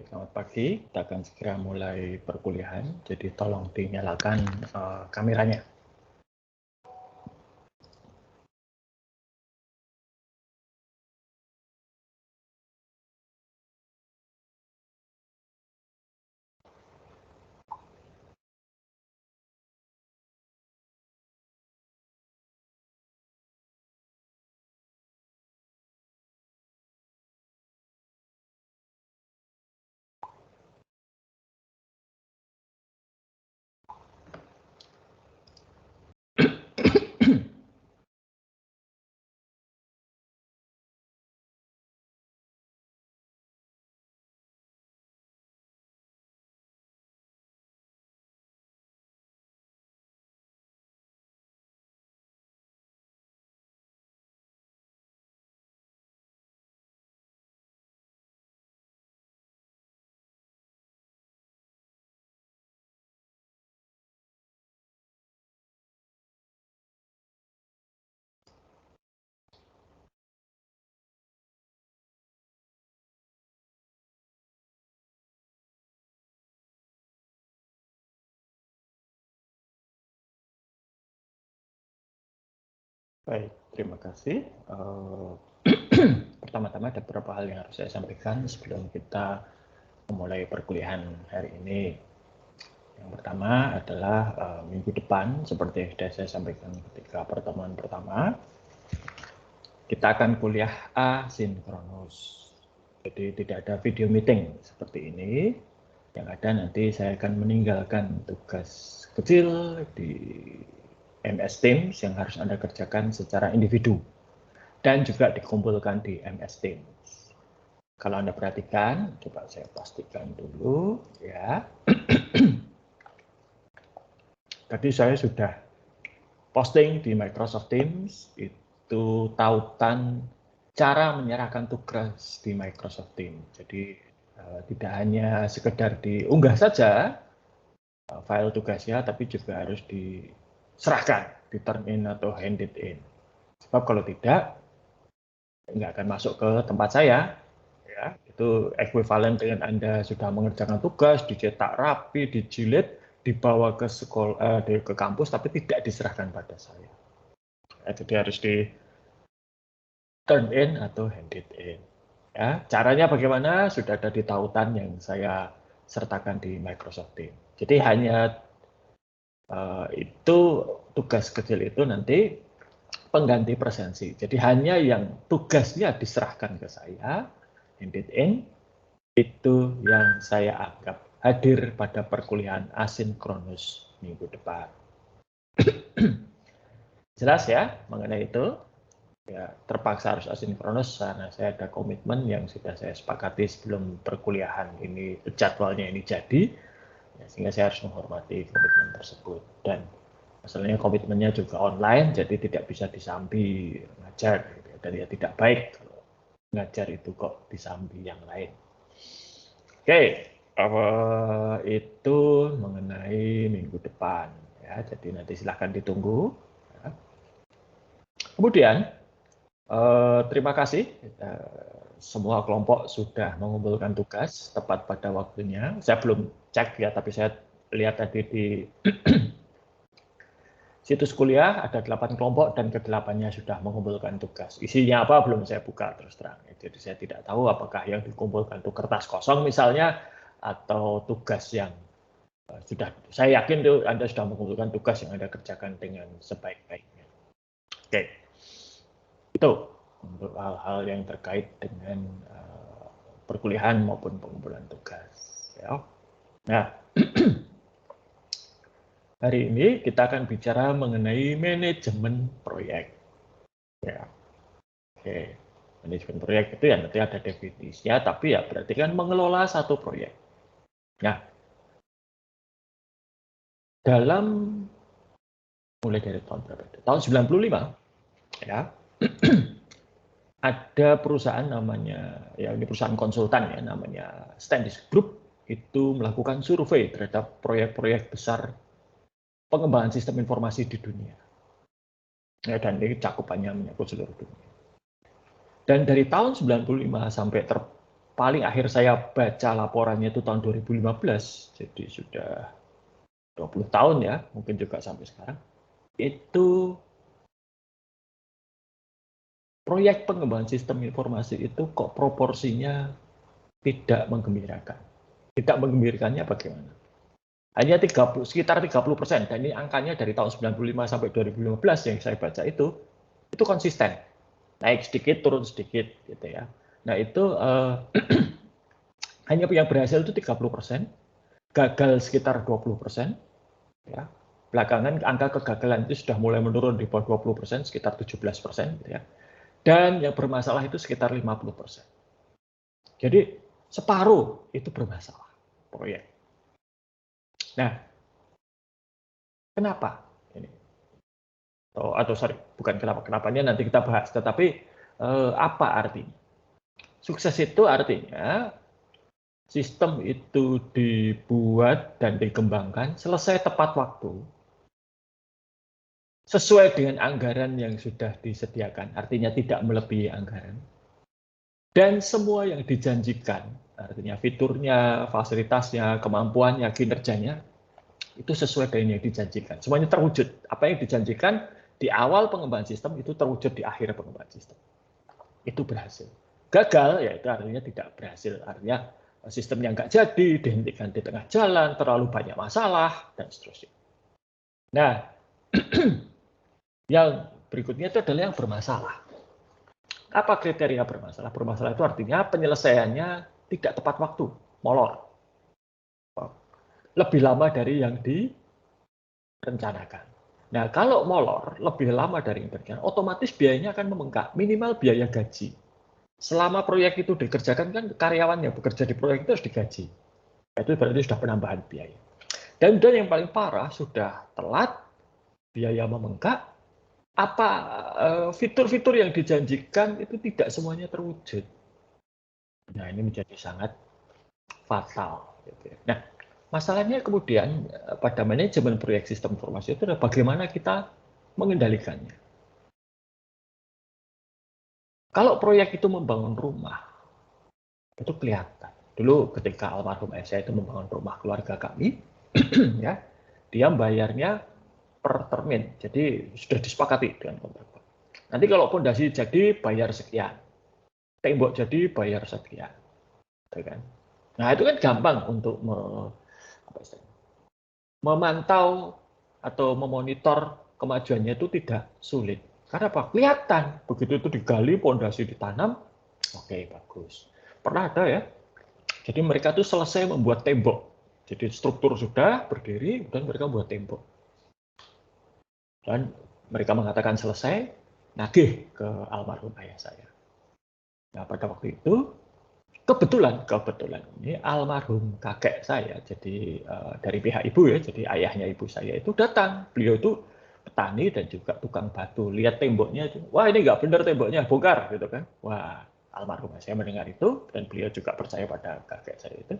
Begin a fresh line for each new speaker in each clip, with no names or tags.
Selamat pagi, kita akan segera mulai perkuliahan, jadi tolong dinyalakan kameranya. Baik, terima kasih. Pertama-tama ada beberapa hal yang harus saya sampaikan sebelum kita memulai perkuliahan hari ini. Yang pertama adalah minggu depan, seperti yang sudah saya sampaikan ketika pertemuan pertama, kita akan kuliah asinkronus. Jadi tidak ada video meeting seperti ini. Yang ada nanti saya akan meninggalkan tugas kecil di MS Teams yang harus Anda kerjakan secara individu dan juga dikumpulkan di MS Teams. Kalau Anda perhatikan, coba saya pastikan dulu ya. Tadi saya sudah posting di Microsoft Teams itu tautan cara menyerahkan tugas di Microsoft Teams. Jadi tidak hanya sekedar diunggah saja file tugasnya, tapi juga harus diserahkan, di turn in atau handed in. Sebab kalau tidak, nggak akan masuk ke tempat saya. Ya, itu ekuivalen dengan Anda sudah mengerjakan tugas, dicetak rapi, dijilid, dibawa ke sekolah, ke kampus, tapi tidak diserahkan pada saya. Ya, jadi harus di turn in atau handed in. Ya, caranya bagaimana? Sudah ada di tautan yang saya sertakan di Microsoft Teams. Jadi hanya itu tugas kecil itu nanti pengganti presensi. Jadi hanya yang tugasnya diserahkan ke saya, handed in, itu yang saya anggap hadir pada perkuliahan asinkronus minggu depan. Jelas ya mengenai itu? Ya, terpaksa harus asinkronus karena saya ada komitmen yang sudah saya sepakati sebelum perkuliahan ini, jadwalnya ini jadi, ya, sehingga saya harus menghormati komitmen tersebut. Dan masalahnya komitmennya juga online, jadi tidak bisa disambi ngajar, gitu. Dan ya tidak baik kalau ngajar itu kok disambi yang lain. Oke, itu mengenai minggu depan. Ya, jadi nanti silahkan ditunggu. Ya. Kemudian, terima kasih. Semua kelompok sudah mengumpulkan tugas tepat pada waktunya. Saya belum cek ya, tapi saya lihat tadi di situs kuliah ada 8 kelompok dan ke-8-nya sudah mengumpulkan tugas. Isinya apa belum saya buka terus terang. Jadi saya tidak tahu apakah yang dikumpulkan itu kertas kosong misalnya atau tugas yang sudah. Saya yakin tuh Anda sudah mengumpulkan tugas yang Anda kerjakan dengan sebaik-baiknya. Oke, itu untuk hal-hal yang terkait dengan perkuliahan maupun pengumpulan tugas. Ya. Nah, hari ini kita akan bicara mengenai manajemen proyek. Ya. Oke, manajemen proyek itu ya nanti ada definisinya, tapi ya berarti kan mengelola satu proyek. Nah, dalam mulai dari tahun berapa? Tahun 95, ya, ada perusahaan namanya, ya ini perusahaan konsultan ya, namanya Standis Group, itu melakukan survei terhadap proyek-proyek besar pengembangan sistem informasi di dunia. Ya, dan ini cakupannya menyangkut seluruh dunia. Dan dari tahun 95 sampai paling akhir saya baca laporannya itu tahun 2015, jadi sudah 20 tahun ya, mungkin juga sampai sekarang, itu proyek pengembangan sistem informasi itu kok proporsinya tidak menggembirakan. Tidak menggembirakannya bagaimana? Hanya sekitar 30%, dan ini angkanya dari tahun 95 sampai 2015 yang saya baca itu konsisten. Naik sedikit, turun sedikit gitu ya. Nah, itu hanya yang berhasil itu 30%, gagal sekitar 20%, ya. Belakangan angka kegagalan itu sudah mulai menurun di bawah 20%, sekitar 17%, gitu ya. Dan yang bermasalah itu sekitar 50%. Jadi separuh itu bermasalah proyek. Nah, kenapa? Ini. Sorry, bukan kenapanya nanti kita bahas, tetapi apa artinya? Sukses itu artinya sistem itu dibuat dan dikembangkan selesai tepat waktu, sesuai dengan anggaran yang sudah disediakan, artinya tidak melebihi anggaran, dan semua yang dijanjikan, artinya fiturnya, fasilitasnya, kemampuannya, kinerjanya, itu sesuai dengan yang dijanjikan. Semuanya terwujud. Apa yang dijanjikan di awal pengembangan sistem itu terwujud di akhir pengembangan sistem. Itu berhasil. Gagal, ya itu artinya tidak berhasil. Artinya sistemnya nggak jadi, dihentikan di tengah jalan, terlalu banyak masalah, dan seterusnya. Nah, yang berikutnya itu adalah yang bermasalah. Apa kriteria bermasalah? Bermasalah itu artinya penyelesaiannya tidak tepat waktu, molor. Lebih lama dari yang direncanakan. Nah, kalau molor lebih lama dari yang direncanakan, otomatis biayanya akan membengkak, minimal biaya gaji. Selama proyek itu dikerjakan kan karyawan yang bekerja di proyek itu harus digaji. Itu berarti sudah penambahan biaya. Dan yang paling parah sudah telat, biaya membengkak, apa fitur-fitur yang dijanjikan itu tidak semuanya terwujud. Nah, ini menjadi sangat fatal. Nah, masalahnya kemudian pada manajemen proyek sistem informasi itu adalah bagaimana kita mengendalikannya. Kalau proyek itu membangun rumah, itu kelihatan. Dulu ketika almarhum ayah saya itu membangun rumah keluarga kami, ya, dia bayarnya per termin, jadi sudah disepakati dengan kontraktor. Nanti kalau pondasi jadi bayar sekian, tembok jadi bayar sekian, kan? Nah itu kan gampang untuk memantau atau memonitor kemajuannya itu tidak sulit. Karena apa? Kelihatan begitu itu digali, pondasi ditanam, oke bagus. Pernah ada ya, jadi mereka tuh selesai membuat tembok. Jadi struktur sudah berdiri, dan mereka membuat tembok. Dan mereka mengatakan selesai, nagih ke almarhum ayah saya. Nah pada waktu itu, kebetulan ini almarhum kakek saya, jadi dari pihak ibu ya, jadi ayahnya ibu saya itu datang. Beliau itu petani dan juga tukang batu. Lihat temboknya, wah ini nggak benar temboknya, bongkar gitu kan. Wah, almarhum saya mendengar itu, dan beliau juga percaya pada kakek saya itu,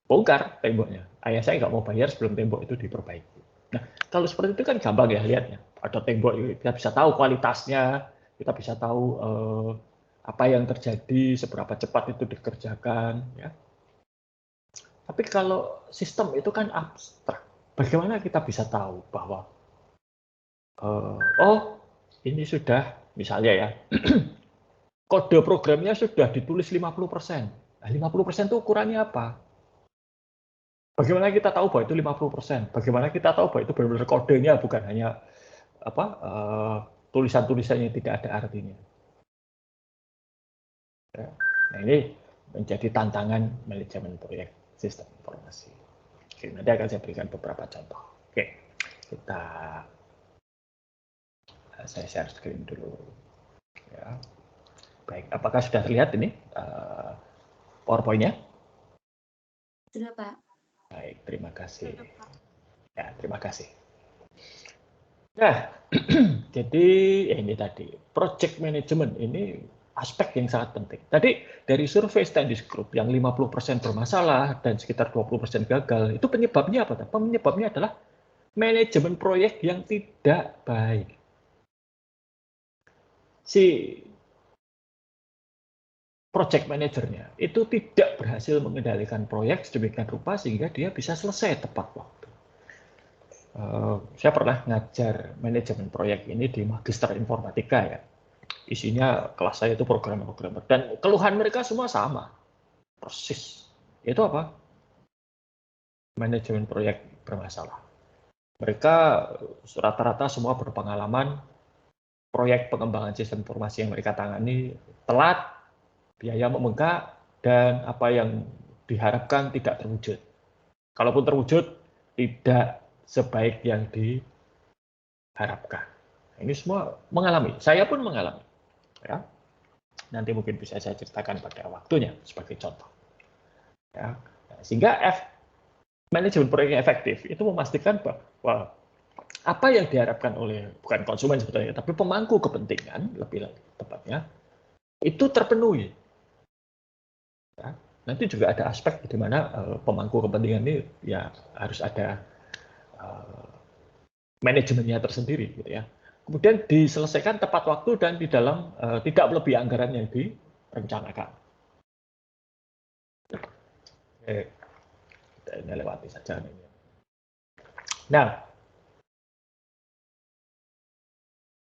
bongkar temboknya. Ayah saya nggak mau bayar sebelum tembok itu diperbaiki. Nah, kalau seperti itu kan gampang ya lihatnya. Ada tembok, kita bisa tahu kualitasnya, kita bisa tahu apa yang terjadi, seberapa cepat itu dikerjakan. Ya. Tapi kalau sistem itu kan abstrak. Bagaimana kita bisa tahu bahwa oh ini sudah misalnya ya kode programnya sudah ditulis 50%. Nah, 50% itu ukurannya apa? Bagaimana kita tahu bahwa itu 50%? Bagaimana kita tahu bahwa itu benar-benar kodenya, bukan hanya apa tulisan-tulisan yang tidak ada artinya? Ya. Nah ini menjadi tantangan manajemen proyek sistem informasi. Oke, nanti akan saya berikan beberapa contoh. Oke, saya share screen dulu. Ya. Baik, apakah sudah terlihat ini PowerPoint-nya?
Sudah, Pak.
Baik, terima kasih. Ya, terima kasih. Nah, jadi ini tadi project management ini aspek yang sangat penting. Tadi dari survei Standish Group yang 50% bermasalah dan sekitar 20% gagal, itu penyebabnya apa? Penyebabnya adalah manajemen proyek yang tidak baik. Si project manajernya itu tidak berhasil mengendalikan proyek sedemikian rupa sehingga dia bisa selesai tepat waktu. Saya pernah ngajar manajemen proyek ini di Magister Informatika ya. Isinya kelas saya itu programmer dan keluhan mereka semua sama, persis. Itu apa? Manajemen proyek bermasalah. Mereka rata-rata semua berpengalaman proyek pengembangan sistem informasi yang mereka tangani telat, biaya membengkak, dan apa yang diharapkan tidak terwujud. Kalaupun terwujud, tidak sebaik yang diharapkan. Ini semua mengalami, saya pun mengalami. Ya. Nanti mungkin bisa saya ceritakan pada waktunya sebagai contoh. Ya. Sehingga manajemen proyek yang efektif itu memastikan bahwa apa yang diharapkan oleh bukan konsumen sebetulnya, tapi pemangku kepentingan lebih tepatnya itu terpenuhi. Ya. Nanti juga ada aspek di mana pemangku kepentingan ini ya harus ada manajemennya tersendiri, gitu ya. Kemudian diselesaikan tepat waktu dan di dalam tidak melebihi anggaran yang direncanakan. Ini lewati saja. Nah,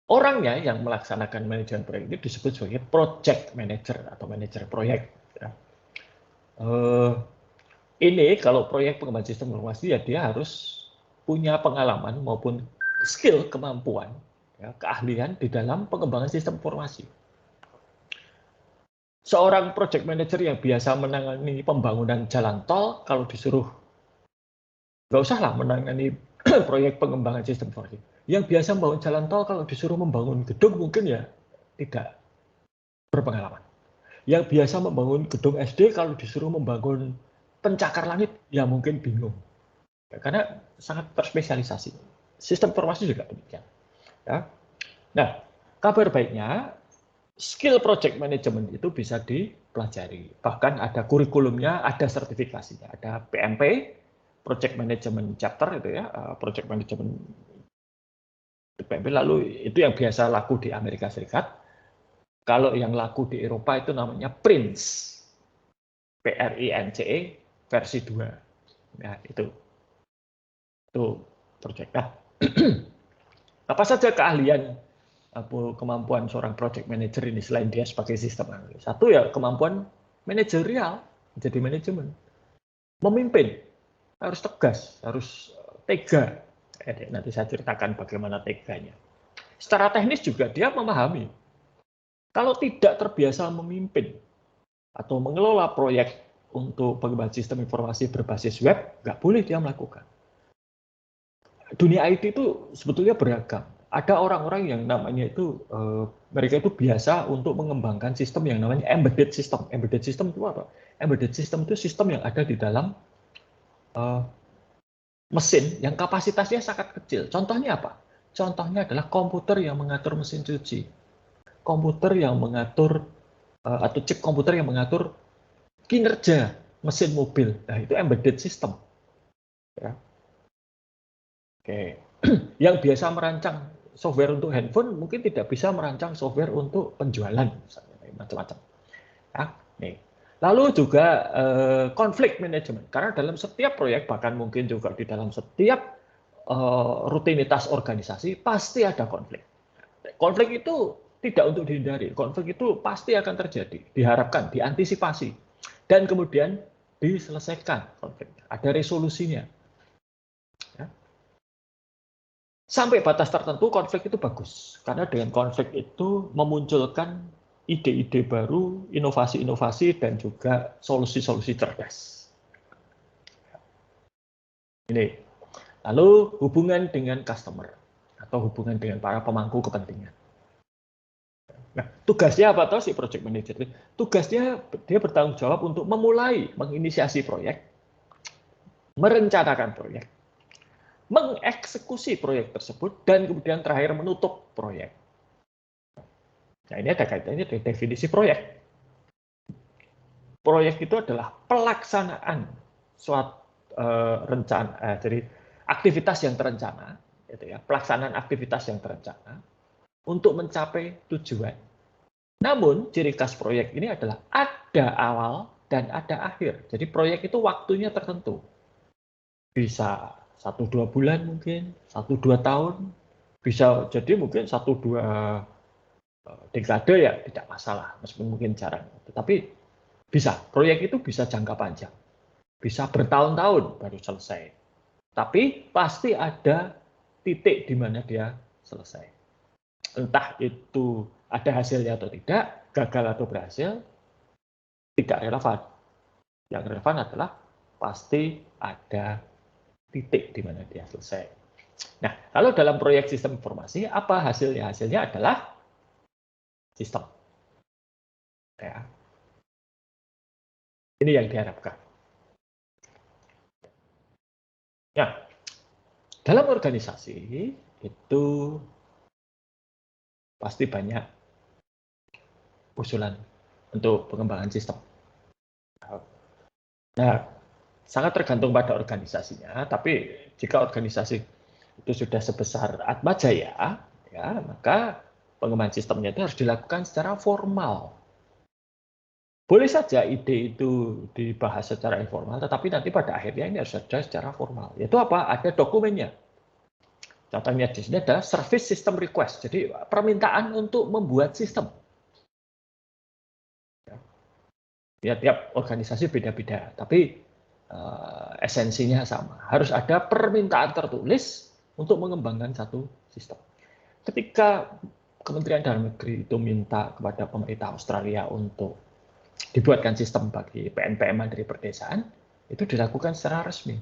orangnya yang melaksanakan manajemen proyek ini disebut sebagai project manager atau manajer proyek. Ya. Ini kalau proyek pengembangan sistem informasi ya dia harus punya pengalaman maupun skill, kemampuan, ya, keahlian di dalam pengembangan sistem informasi. Seorang project manager yang biasa menangani pembangunan jalan tol, kalau disuruh, nggak usah lah menangani proyek pengembangan sistem informasi. Yang biasa membangun jalan tol, kalau disuruh membangun gedung, mungkin ya tidak berpengalaman. Yang biasa membangun gedung SD, kalau disuruh membangun pencakar langit, ya mungkin bingung. Karena sangat terspesialisasi. Sistem informasi juga demikian. Ya. Nah, kabar baiknya, skill project management itu bisa dipelajari. Bahkan ada kurikulumnya, ada sertifikasinya, ada PMP, Project Management Chapter itu ya, Project Management PMP. Lalu itu yang biasa laku di Amerika Serikat. Kalau yang laku di Eropa itu namanya PRINCE, PRINCE versi 2. Nah, itu project. Nah, apa saja keahlian atau kemampuan seorang project manager ini selain dia sebagai sistem analis? Satu ya kemampuan manajerial, jadi manajemen. Memimpin, harus tegas, harus tega. Nanti saya ceritakan bagaimana teganya. Secara teknis juga dia memahami. Kalau tidak terbiasa memimpin atau mengelola proyek untuk pengembangan sistem informasi berbasis web, nggak boleh dia melakukan. Dunia IT itu sebetulnya beragam. Ada orang-orang yang namanya itu, mereka itu biasa untuk mengembangkan sistem yang namanya embedded system. Embedded system itu apa? Embedded system itu sistem yang ada di dalam mesin yang kapasitasnya sangat kecil. Contohnya apa? Contohnya adalah komputer yang mengatur mesin cuci. Komputer yang mengatur, atau chip komputer yang mengatur kinerja mesin mobil. Nah, itu embedded system. Ya. Oke. Yang biasa merancang software untuk handphone mungkin tidak bisa merancang software untuk penjualan, misalnya, macam-macam. Ya, nih. Lalu juga konflik manajemen, karena dalam setiap proyek, bahkan mungkin juga di dalam setiap rutinitas organisasi, pasti ada konflik. Konflik itu tidak untuk dihindari, konflik itu pasti akan terjadi, diharapkan, diantisipasi, dan kemudian diselesaikan konfliknya, ada resolusinya. Ya. Sampai batas tertentu konflik itu bagus, karena dengan konflik itu memunculkan ide-ide baru, inovasi-inovasi, dan juga solusi-solusi cerdas. Ini. Lalu hubungan dengan customer, atau hubungan dengan para pemangku kepentingan. Nah, tugasnya apa tahu si project manager? Tugasnya dia bertanggung jawab untuk memulai, menginisiasi proyek, merencanakan proyek, mengeksekusi proyek tersebut, dan kemudian terakhir menutup proyek. Nah, ini ada kaitannya dengan definisi proyek. Proyek itu adalah pelaksanaan suatu rencana, jadi aktivitas yang terencana, gitu ya, pelaksanaan aktivitas yang terencana untuk mencapai tujuan. Namun, ciri khas proyek ini adalah ada awal dan ada akhir. Jadi proyek itu waktunya tertentu. Bisa 1-2 bulan mungkin, 1-2 tahun, bisa jadi mungkin 1-2 dekade ya tidak masalah, meskipun mungkin jarang. Tetapi bisa, proyek itu bisa jangka panjang. Bisa bertahun-tahun baru selesai. Tapi pasti ada titik di mana dia selesai. Entah itu ada hasilnya atau tidak, gagal atau berhasil, tidak relevan. Yang relevan adalah pasti ada titik di mana dia selesai. Nah, kalau dalam proyek sistem informasi, apa hasilnya? Hasilnya adalah sistem. Ya. Ini yang diharapkan. Nah, dalam organisasi itu pasti banyak usulan untuk pengembangan sistem. Nah, sangat tergantung pada organisasinya, tapi jika organisasi itu sudah sebesar Atmajaya, ya, maka pengembangan sistemnya itu harus dilakukan secara formal. Boleh saja ide itu dibahas secara informal, tetapi nanti pada akhirnya ini harus ada secara formal. Yaitu apa? Ada dokumennya. Contohnya di sini adalah service system request. Jadi permintaan untuk membuat sistem. Ya, tiap organisasi beda-beda, tapi esensinya sama. Harus ada permintaan tertulis untuk mengembangkan satu sistem. Ketika Kementerian Dalam Negeri itu minta kepada pemerintah Australia untuk dibuatkan sistem bagi PNPM Mandiri Perdesaan, itu dilakukan secara resmi.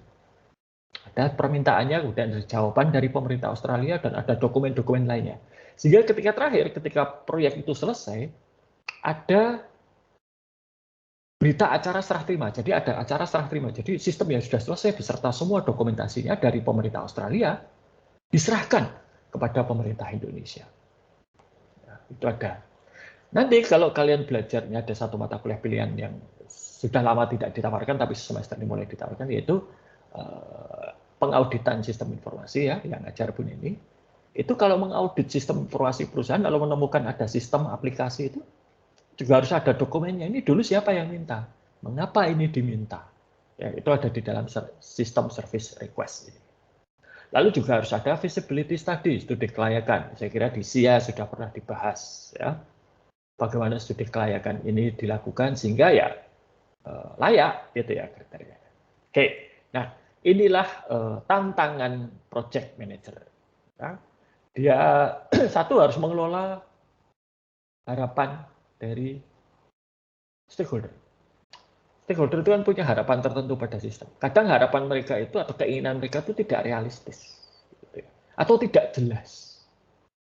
Ada permintaannya, kemudian ada jawaban dari pemerintah Australia, dan ada dokumen-dokumen lainnya. Sehingga ketika proyek itu selesai, ada berita acara serah terima. Jadi ada acara serah terima. Jadi sistem yang sudah selesai beserta semua dokumentasinya dari pemerintah Australia diserahkan kepada pemerintah Indonesia. Ya, itu ada. Nanti kalau kalian belajarnya ada satu mata kuliah pilihan yang sudah lama tidak ditawarkan tapi semester ini mulai ditawarkan, yaitu pengauditan sistem informasi, ya, yang ngajar Bun ini. Itu kalau mengaudit sistem informasi perusahaan, lalu menemukan ada sistem aplikasi, itu juga harus ada dokumennya. Ini dulu siapa yang minta? Mengapa ini diminta? Ya, itu ada di dalam sistem service request ini. Lalu juga harus ada feasibility study, studi kelayakan. Saya kira di SIA sudah pernah dibahas, ya. Bagaimana studi kelayakan ini dilakukan sehingga ya layak, gitu ya kriteria. Oke, nah inilah tantangan project manager. Ya. Dia satu harus mengelola harapan dari stakeholder. Stakeholder itu kan punya harapan tertentu pada sistem. Kadang harapan mereka itu atau keinginan mereka itu tidak realistis, gitu ya, atau tidak jelas,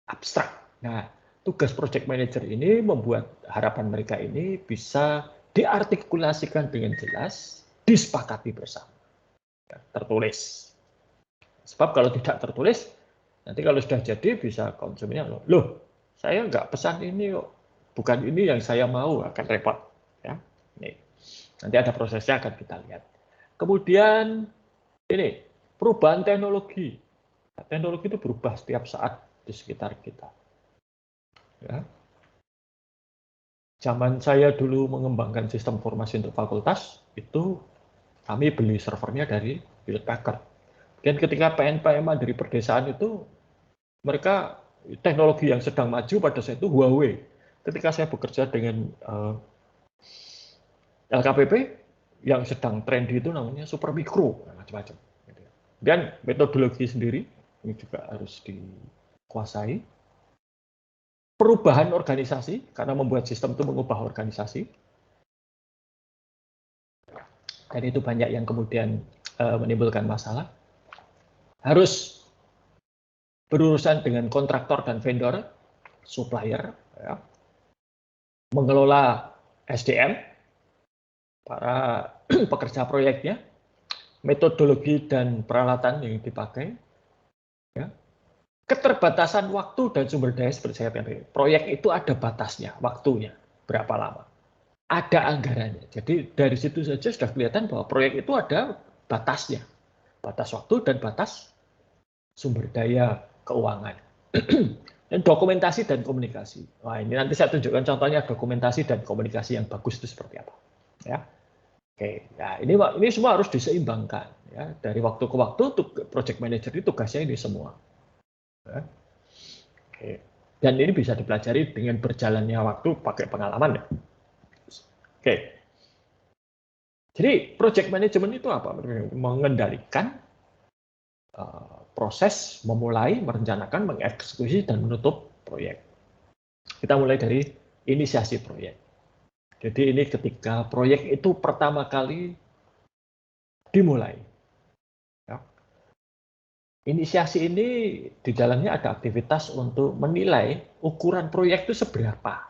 abstrak. Nah, tugas project manager ini membuat harapan mereka ini bisa diartikulasikan dengan jelas, disepakati bersama, ya, tertulis. Sebab kalau tidak tertulis, nanti kalau sudah jadi bisa konsumennya, loh, saya nggak pesan ini kok, bukan ini yang saya mau, akan repot. Ya, nih. Nanti ada prosesnya akan kita lihat. Kemudian ini perubahan teknologi. Teknologi itu berubah setiap saat di sekitar kita. Ya. Zaman saya dulu mengembangkan sistem informasi untuk fakultas, itu kami beli servernya dari Hewlett Packard. Dan ketika PNPM dari perdesaan itu, mereka teknologi yang sedang maju pada saat itu Huawei. Ketika saya bekerja dengan LKPP, yang sedang trendy itu namanya Supermicro, macam-macam. Dan metodologi sendiri ini juga harus dikuasai. Perubahan organisasi, karena membuat sistem itu mengubah organisasi. Dan itu banyak yang kemudian menimbulkan masalah. Harus berurusan dengan kontraktor dan vendor, supplier, ya. Mengelola SDM, para pekerja proyeknya, metodologi dan peralatan yang dipakai, ya. Keterbatasan waktu dan sumber daya seperti saya tadi. Proyek itu ada batasnya, waktunya, berapa lama. Ada anggarannya. Jadi dari situ saja sudah kelihatan bahwa proyek itu ada batasnya. Batas waktu dan batas sumber daya keuangan. Dan dokumentasi dan komunikasi. Wah, ini nanti saya tunjukkan contohnya dokumentasi dan komunikasi yang bagus itu seperti apa. Ya. Oke, ya ini semua harus diseimbangkan. Ya. Dari waktu ke waktu, project manager itu tugasnya ini semua. Ya. Oke. Dan ini bisa dipelajari dengan berjalannya waktu pakai pengalaman ya. Oke. Jadi project management itu apa? Mengendalikan proses memulai, merencanakan, mengeksekusi, dan menutup proyek. Kita mulai dari inisiasi proyek. Jadi ini ketika proyek itu pertama kali dimulai. Ya. Inisiasi ini di dalamnya ada aktivitas untuk menilai ukuran proyek itu seberapa.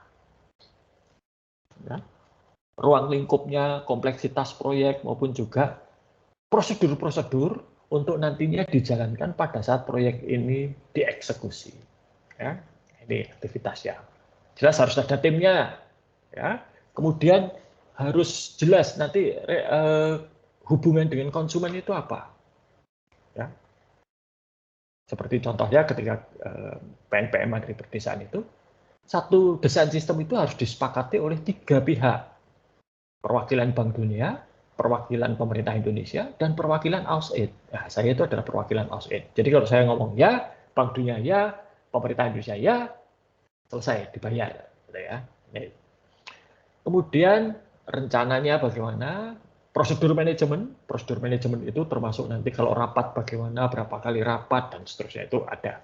Ya. Ruang lingkupnya, kompleksitas proyek, maupun juga prosedur-prosedur untuk nantinya dijalankan pada saat proyek ini dieksekusi. Ya, ini aktivitasnya. Jelas harus ada timnya. Ya, kemudian harus jelas nanti hubungan dengan konsumen itu apa. Ya, seperti contohnya ketika PNPM Mandiri Perdesaan itu, satu desain sistem itu harus disepakati oleh 3 pihak. Perwakilan Bank Dunia, perwakilan pemerintah Indonesia, dan perwakilan AusAid. Nah, saya itu adalah perwakilan AusAid. Jadi kalau saya ngomong ya, Bank Dunia ya, pemerintah Indonesia ya, selesai, dibayar. Ya. Kemudian rencananya bagaimana, prosedur manajemen itu termasuk nanti kalau rapat bagaimana, berapa kali rapat, dan seterusnya itu ada.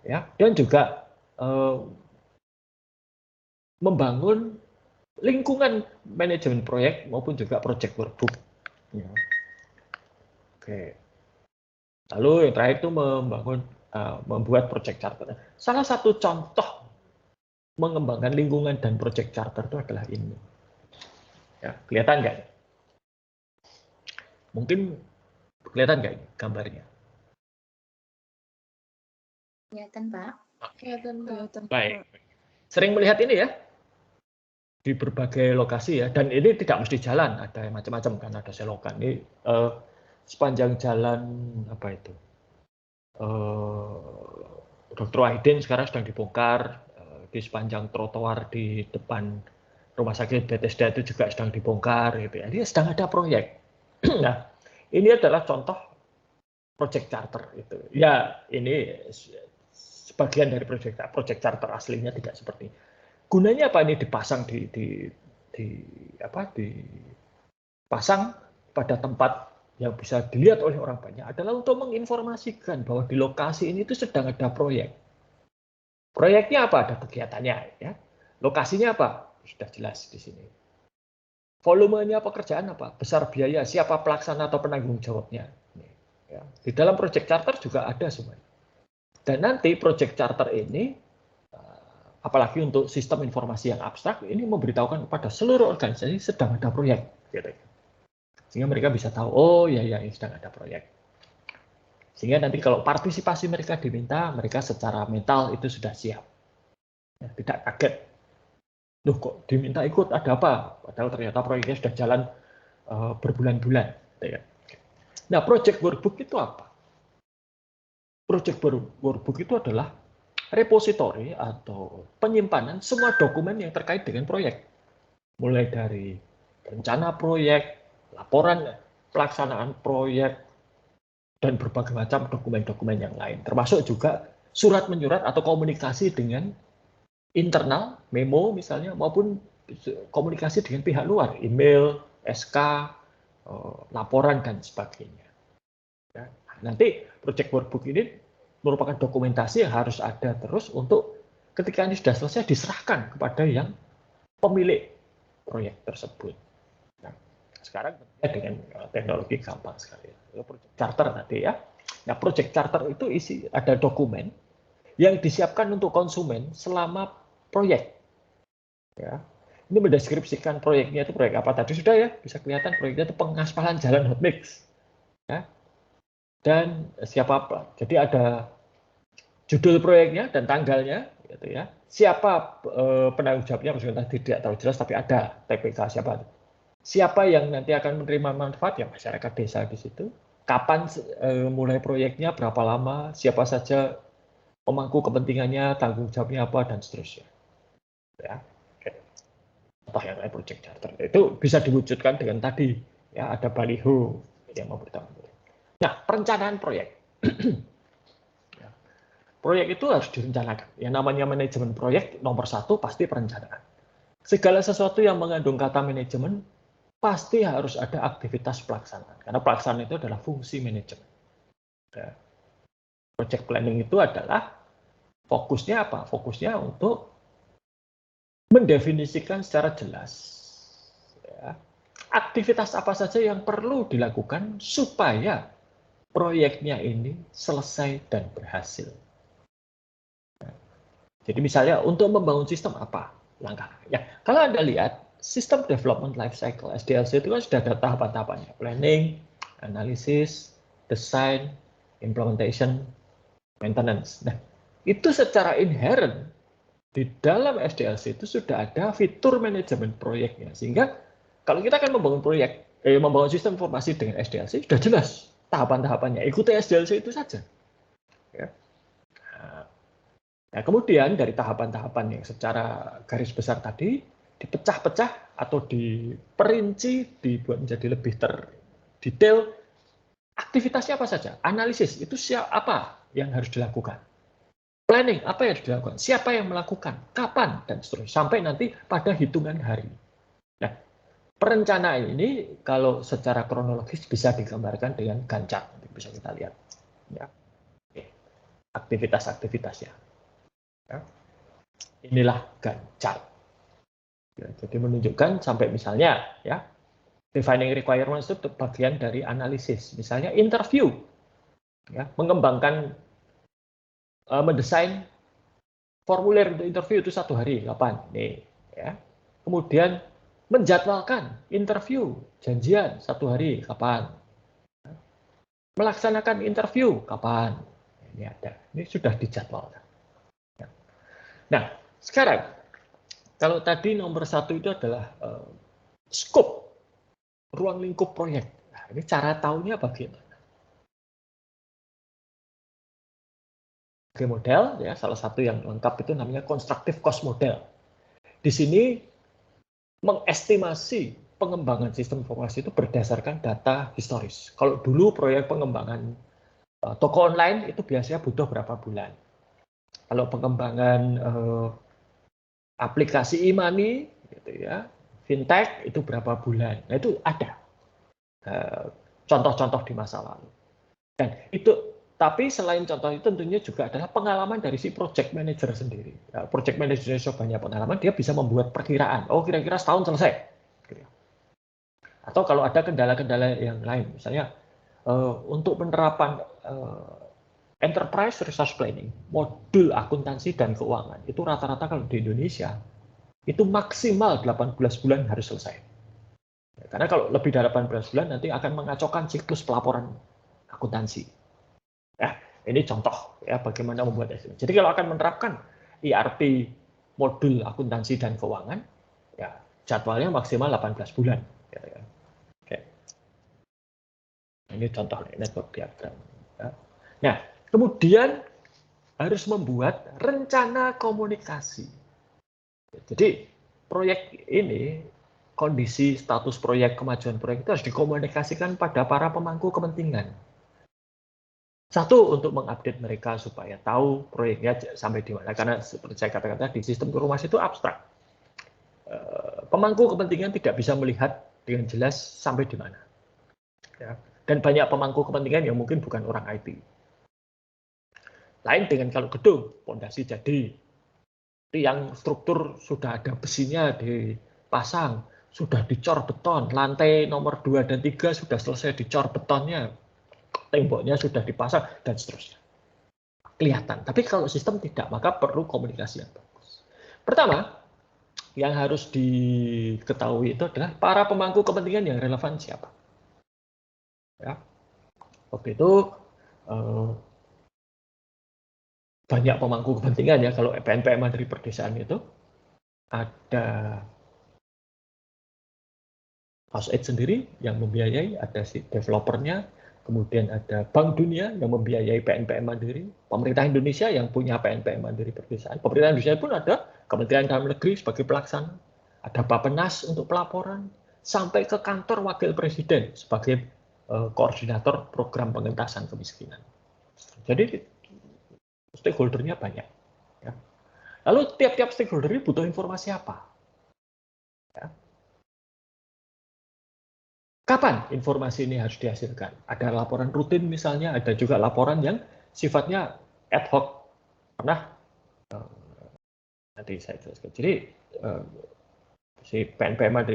Ya. Dan juga membangun lingkungan manajemen proyek maupun juga project workbook. Ya. Oke. Lalu yang terakhir itu membuat project charter. Salah satu contoh mengembangkan lingkungan dan project charter itu adalah ini. Ya, kelihatan nggak? Mungkin kelihatan nggak gambarnya?
Kelihatan, Pak.
Kelihatan, Pak.
Baik. Sering melihat ini ya? Di berbagai lokasi ya, dan ini tidak mesti jalan, ada macam-macam kan, ada selokan. Ini sepanjang jalan apa itu? Dr. Wahidin sekarang sedang dibongkar, di sepanjang trotoar di depan rumah sakit Bethesda itu juga sedang dibongkar gitu ya. Dia sedang ada proyek. Nah, ini adalah contoh project charter itu. Ya, ini sebagian dari project charter aslinya tidak seperti. Gunanya apa ini dipasang dipasang pada tempat yang bisa dilihat oleh orang banyak adalah untuk menginformasikan bahwa di lokasi ini itu sedang ada proyek. Proyeknya apa? Ada kegiatannya ya. Lokasinya apa? Sudah jelas di sini. Volumenya pekerjaan apa? Besar biaya, siapa pelaksana atau penanggung jawabnya. Ya. Di dalam project charter juga ada semua. Dan nanti project charter ini, apalagi untuk sistem informasi yang abstrak, ini memberitahukan kepada seluruh organisasi sedang ada proyek. Gitu. Sehingga mereka bisa tahu, oh ya ini sedang ada proyek. Sehingga nanti kalau partisipasi mereka diminta, mereka secara mental itu sudah siap. Ya, tidak kaget. Loh kok diminta ikut, ada apa? Padahal ternyata proyeknya sudah jalan berbulan-bulan. Nah, project workbook itu apa? Project workbook itu adalah repository atau penyimpanan semua dokumen yang terkait dengan proyek. Mulai dari rencana proyek, laporan pelaksanaan proyek, dan berbagai macam dokumen-dokumen yang lain. Termasuk juga surat menyurat atau komunikasi dengan internal, memo misalnya, maupun komunikasi dengan pihak luar, email, SK, laporan, dan sebagainya. Ya. Nanti project workbook ini merupakan dokumentasi yang harus ada terus untuk ketika ini sudah selesai diserahkan kepada yang pemilik proyek tersebut. Nah, sekarang dengan teknologi gampang sekali. Project charter tadi ya. Nah, project charter itu ada dokumen yang disiapkan untuk konsumen selama proyek. Ya. Ini mendeskripsikan proyeknya itu proyek apa tadi sudah ya, bisa kelihatan proyeknya itu pengaspalan jalan hot mix. Ya. Dan siapa, jadi ada judul proyeknya dan tanggalnya, gitu ya. Siapa penanggung jawabnya, maksudnya tidak terlalu jelas, tapi ada TPK siapa. Siapa yang nanti akan menerima manfaat, ya masyarakat desa di situ. Kapan mulai proyeknya, berapa lama, siapa saja pemangku kepentingannya, tanggung jawabnya apa, dan seterusnya. Ya, contoh yang lain project charter itu bisa diwujudkan dengan tadi, ya ada baliho yang memberitahu. Nah, perencanaan proyek. Proyek itu harus direncanakan. Yang namanya manajemen proyek, nomor satu pasti perencanaan. Segala sesuatu yang mengandung kata manajemen, pasti harus ada aktivitas pelaksanaan. Karena pelaksanaan itu adalah fungsi manajemen. Ya. Project planning itu adalah fokusnya apa? Fokusnya untuk mendefinisikan secara jelas ya, aktivitas apa saja yang perlu dilakukan supaya proyeknya ini selesai dan berhasil. Jadi misalnya untuk membangun sistem apa langkah? Ya, kalau Anda lihat sistem development life cycle SDLC itu kan sudah ada tahapan-tahapannya: planning, analisis, design, implementation, maintenance. Nah, itu secara inherent di dalam SDLC itu sudah ada fitur manajemen proyeknya, sehingga kalau kita akan membangun proyek, membangun sistem informasi dengan SDLC sudah jelas tahapan-tahapannya. Ikuti SDLC itu saja. Ya. Nah, kemudian dari tahapan-tahapan yang secara garis besar tadi dipecah-pecah atau diperinci, dibuat menjadi lebih terdetail. Aktivitasnya apa saja? Analisis itu apa yang harus dilakukan? Planning apa yang harus dilakukan? Siapa yang melakukan? Kapan? Dan seterusnya. Sampai nanti pada hitungan hari. Nah, perencanaan ini kalau secara kronologis bisa digambarkan dengan Gantt. Bisa kita lihat. Ya. Aktivitas-aktivitasnya. Ya. Inilah Gantt. Ya, jadi menunjukkan sampai misalnya ya defining requirements itu bagian dari analisis. Misalnya interview, ya, mengembangkan, mendesain formulir untuk interview itu 1 hari kapan? Nih, ya. Kemudian menjadwalkan interview, janjian 1 hari kapan? Melaksanakan interview kapan? Ini ada, ini sudah dijadwalkan. Nah, sekarang kalau tadi nomor 1 itu adalah scope, ruang lingkup proyek. Nah, ini cara tahunya bagaimana? Model, ya, salah satu yang lengkap itu namanya constructive cost model. Di sini mengestimasi pengembangan sistem informasi itu berdasarkan data historis. Kalau dulu proyek pengembangan toko online itu biasanya butuh berapa bulan. Kalau pengembangan aplikasi e-money, gitu ya, fintech itu berapa bulan. Nah, itu ada contoh-contoh di masa lalu. Dan itu, tapi selain contoh itu tentunya juga adalah pengalaman dari si project manager sendiri. Ya, project manager yang banyak pengalaman, dia bisa membuat perkiraan. Oh, kira-kira setahun selesai. Atau kalau ada kendala-kendala yang lain, misalnya untuk penerapan enterprise resource planning, modul akuntansi dan keuangan, itu rata-rata kalau di Indonesia, itu maksimal 18 bulan harus selesai. Karena kalau lebih dari 18 bulan, nanti akan mengacaukan siklus pelaporan akuntansi. Ya, ini contoh ya bagaimana membuat estimasi. Jadi kalau akan menerapkan ERP modul akuntansi dan keuangan, ya jadwalnya maksimal 18 bulan. Ya. Oke. Ini contoh network diagram. Ya. Nah, kemudian harus membuat rencana komunikasi. Jadi proyek ini, kondisi status proyek, kemajuan proyek itu harus dikomunikasikan pada para pemangku kepentingan. Satu, untuk mengupdate mereka supaya tahu proyeknya sampai di mana. Karena seperti saya katakan tadi, sistem informasi itu abstrak. Pemangku kepentingan tidak bisa melihat dengan jelas sampai di mana. Ya. Dan banyak pemangku kepentingan yang mungkin bukan orang IT. Lain dengan kalau gedung, pondasi jadi, tiang struktur sudah ada besinya dipasang, sudah dicor beton, lantai nomor 2 dan 3 sudah selesai dicor betonnya, temboknya sudah dipasang, dan seterusnya. Kelihatan. Tapi kalau sistem tidak, maka perlu komunikasi yang bagus. Pertama, yang harus diketahui itu adalah para pemangku kepentingan yang relevan siapa. Ya. Waktu itu banyak pemangku kepentingan ya, kalau PNPM dari perdesaan itu ada House Aid sendiri yang membiayai, ada si developernya, kemudian ada Bank Dunia yang membiayai PNPM Mandiri, pemerintah Indonesia yang punya PNPM Mandiri Perdesaan, pemerintah Indonesia pun ada Kementerian Dalam Negeri sebagai pelaksana, ada Bappenas untuk pelaporan, sampai ke kantor Wakil Presiden sebagai koordinator program pengentasan kemiskinan. Jadi stakeholder-nya banyak. Ya. Lalu tiap-tiap stakeholder ini butuh informasi apa? Ya. Kapan informasi ini harus dihasilkan? Ada laporan rutin misalnya, ada juga laporan yang sifatnya ad hoc. Pernah nanti saya jelaskan. Jadi si PNPM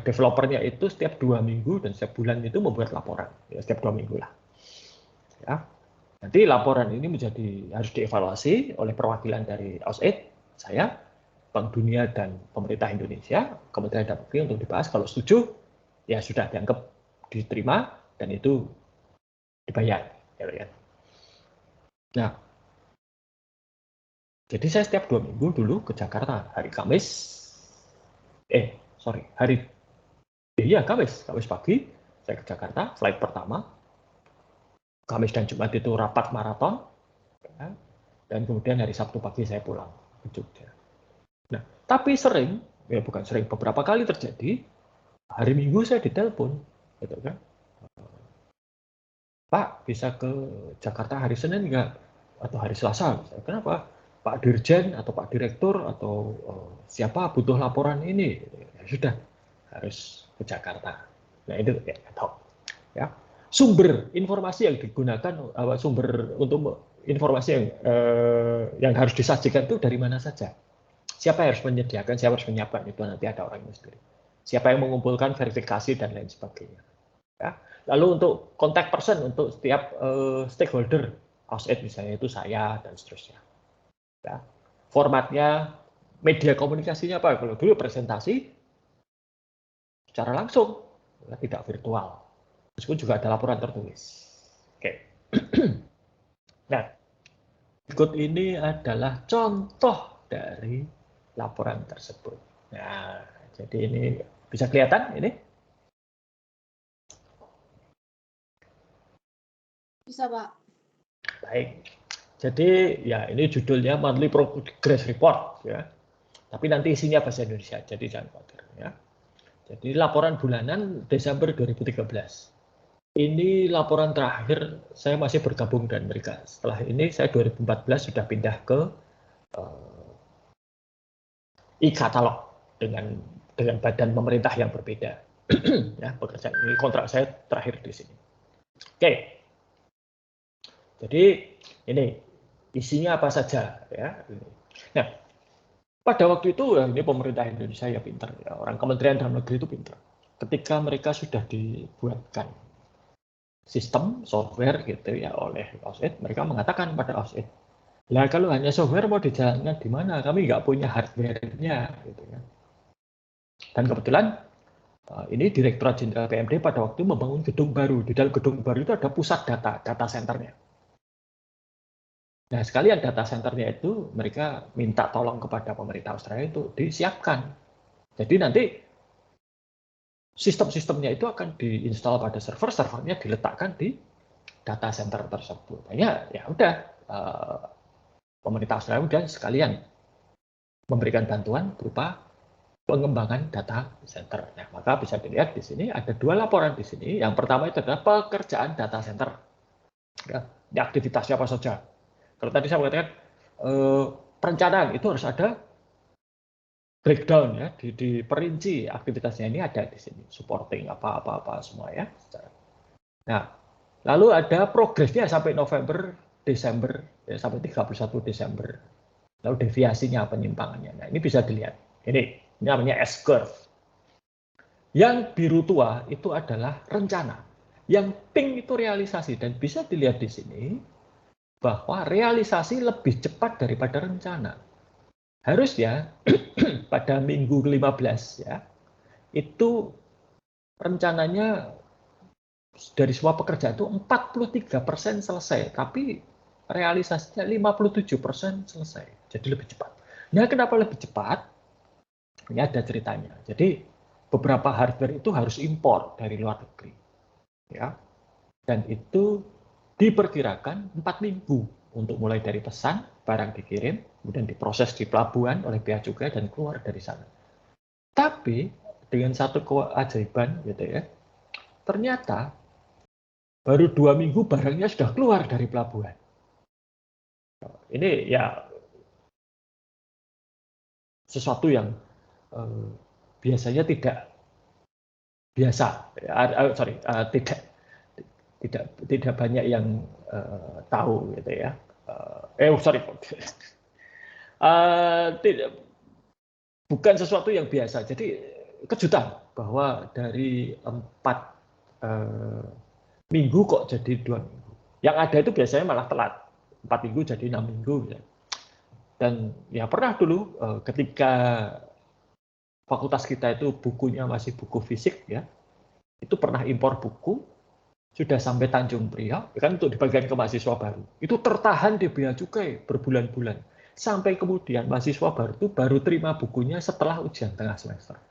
developernya itu setiap 2 minggu dan setiap bulan itu membuat laporan. Ya, setiap 2 minggu lah. Ya. Nanti laporan ini harus dievaluasi oleh perwakilan dari AusAid, saya, Bank Dunia dan pemerintah Indonesia, Kementerian Dalam Negeri untuk dibahas. Kalau setuju, ya sudah dianggap diterima dan itu dibayar. Ya. Nah, jadi saya setiap 2 minggu dulu ke Jakarta hari Kamis. Kamis pagi saya ke Jakarta, flight pertama. Kamis dan Jumat itu rapat maraton, ya, dan kemudian hari Sabtu pagi saya pulang ke Jogja. Nah, tapi beberapa kali terjadi, hari Minggu saya ditelepon, gitu kan. Pak, bisa ke Jakarta hari Senin nggak? Atau hari Selasa? Kenapa? Pak Dirjen atau Pak Direktur atau siapa butuh laporan ini? Ya sudah, harus ke Jakarta. Nah itu ya, ya. Sumber informasi yang digunakan, sumber untuk informasi yang harus disajikan itu dari mana saja? Siapa yang harus menyediakan, siapa harus menyiapkan, itu nanti ada orangnya sendiri. Siapa yang mengumpulkan verifikasi dan lain sebagainya. Ya. Lalu untuk contact person untuk setiap stakeholder, AusAid misalnya itu saya dan seterusnya. Ya. Formatnya, media komunikasinya apa? Kalau dulu presentasi secara langsung, ya, tidak virtual. Meskipun juga ada laporan tertulis. Oke. Nah, berikut ini adalah contoh dari laporan tersebut. Nah, jadi ini bisa kelihatan ini?
Bisa, Pak.
Baik. Jadi ya ini judulnya Monthly Progress Report ya. Tapi nanti isinya bahasa Indonesia, jadi jangan khawatir ya. Jadi laporan bulanan Desember 2013. Ini laporan terakhir saya masih bergabung dengan mereka. Setelah ini saya 2014 sudah pindah ke e-katalog dengan badan pemerintah yang berbeda. Ya, pekerjaan ini kontrak saya terakhir di sini. Oke. Jadi ini isinya apa saja ya. Nah, pada waktu itu ini pemerintah Indonesia ya pintar ya, orang Kementerian Dalam Negeri itu pintar. Ketika mereka sudah dibuatkan sistem software gitu ya oleh AusAid, mereka mengatakan pada AusAid, lah kalau hanya software mau dijalankan di mana? Kami nggak punya hardware-nya gitu ya. Dan kebetulan ini Direktorat Jenderal PMD pada waktu membangun gedung baru. Di dalam gedung baru itu ada pusat data centernya. Nah, sekalian data centernya itu mereka minta tolong kepada pemerintah Australia itu disiapkan. Jadi nanti sistem-sistemnya itu akan diinstal pada servernya diletakkan di data center tersebut. Ya udah, pemerintah Australia udah sekalian memberikan bantuan berupa pengembangan data center. Nah, maka bisa dilihat di sini ada 2 laporan di sini. Yang pertama itu adalah pekerjaan data center. Ya, ini aktivitasnya apa saja. Kalau tadi saya mengatakan perencanaan itu harus ada breakdown ya, diperinci aktivitasnya ini ada di sini, supporting apa semua ya. Nah, lalu ada progresnya sampai November, Desember, ya, sampai 31 Desember. Lalu deviasinya, penyimpangannya. Nah, ini bisa dilihat. Ini namanya S-curve. Yang biru tua itu adalah rencana. Yang pink itu realisasi. Dan bisa dilihat di sini bahwa realisasi lebih cepat daripada rencana. Harusnya pada minggu ke-15 ya, itu rencananya dari semua pekerjaan itu 43% selesai, tapi realisasinya 57% selesai. Jadi lebih cepat. Nah, kenapa lebih cepat? Ini ada ceritanya. Jadi beberapa hardware itu harus impor dari luar negeri. Ya. Dan itu diperkirakan 4 minggu untuk mulai dari pesan, barang dikirim, kemudian diproses di pelabuhan oleh bea cukai dan keluar dari sana. Tapi dengan satu keajaiban gitu ya, ternyata baru 2 minggu barangnya sudah keluar dari pelabuhan. Ini ya sesuatu yang biasanya tidak biasa, tidak banyak yang tahu gitu ya. Tidak, bukan sesuatu yang biasa. Jadi kejutan bahwa dari 4 minggu kok jadi 2 minggu. Yang ada itu biasanya malah telat. 4 minggu jadi 6 minggu. Ya. Dan ya pernah dulu ketika fakultas kita itu bukunya masih buku fisik ya, itu pernah impor buku, sudah sampai Tanjung Priok, kan untuk dibagikan ke mahasiswa baru. Itu tertahan di bea cukai berbulan-bulan. Sampai kemudian mahasiswa baru itu baru terima bukunya setelah ujian tengah semester.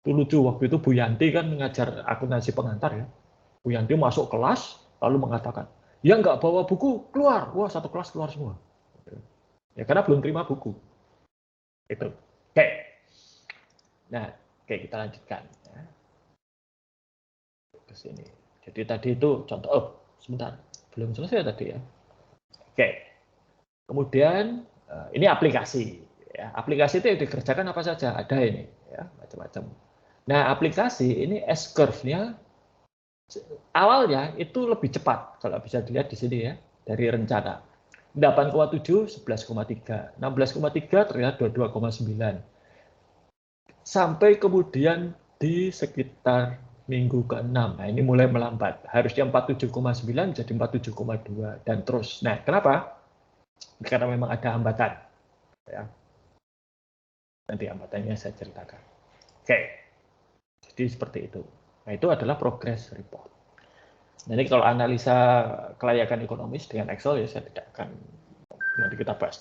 Itu lucu, waktu itu Bu Yanti kan mengajar akuntansi pengantar ya. Bu Yanti masuk kelas, lalu mengatakan, ya nggak bawa buku, keluar. Wah, satu kelas keluar semua. Ya karena belum terima buku. Itu. Oke. Nah, oke kita lanjutkan. Ya. Ke sini. Jadi tadi itu contoh, sebentar, belum selesai tadi ya. Oke. Kemudian ini aplikasi. Ya, aplikasi itu yang dikerjakan apa saja? Ada ini, ya, macam-macam. Nah, aplikasi ini S-curve-nya awalnya itu lebih cepat, kalau bisa dilihat di sini ya, dari rencana. 8,7, 11,3. 16,3 terlihat 22,9. Sampai kemudian di sekitar minggu ke-6. Nah, ini mulai melambat. Harusnya 47,9 jadi 47,2 dan terus. Nah, kenapa? Karena memang ada hambatan. Ya. Nanti hambatannya saya ceritakan. Oke. Jadi seperti itu. Nah, itu adalah progress report. Nah, ini kalau analisa kelayakan ekonomis dengan Excel ya saya tidak akan nanti kita bahas.